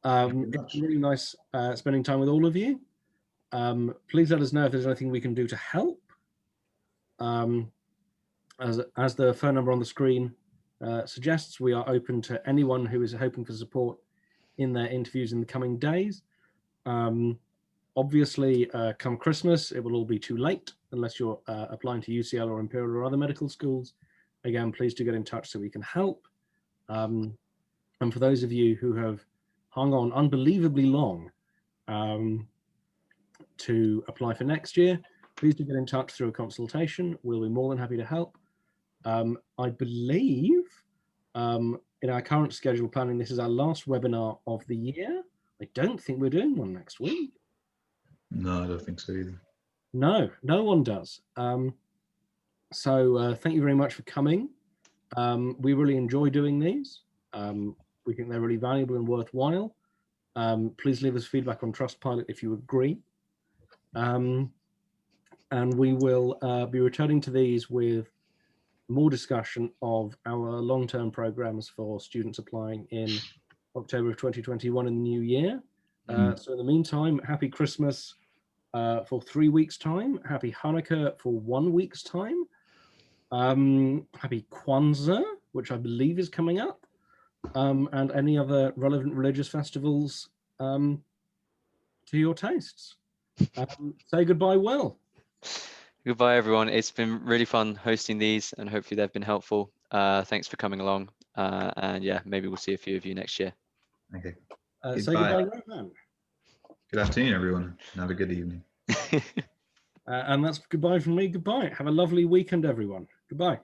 It's really nice spending time with all of you. Please let us know if there's anything we can do to help. As the phone number on the screen suggests, we are open to anyone who is hoping for support in their interviews in the coming days. Obviously, come Christmas, it will all be too late unless you're applying to UCL or Imperial or other medical schools. Again, please do get in touch so we can help. And for those of you who have hung on unbelievably long to apply for next year, please do get in touch through a consultation. We'll be more than happy to help. I believe in our current schedule planning, this is our last webinar of the year. I don't think we're doing one next week. No, I don't think so either. No, no one does. So thank you very much for coming. We really enjoy doing these. We think they're really valuable and worthwhile. Please leave us feedback on Trustpilot if you agree. And we will be returning to these with more discussion of our long-term programs for students applying in October of 2021 in the new year. So in the meantime, happy Christmas for 3 weeks' time. Happy Hanukkah for 1 week's time. Happy Kwanzaa, which I believe is coming up, and any other relevant religious festivals to your tastes. Say goodbye, Will. Goodbye, everyone. It's been really fun hosting these, and hopefully they've been helpful. Thanks for coming along. And yeah, maybe we'll see a few of you next year. Okay. Say goodbye, Rohan. Good afternoon, everyone. And have a good evening. And that's goodbye from me. Goodbye. Have a lovely weekend, everyone. Goodbye.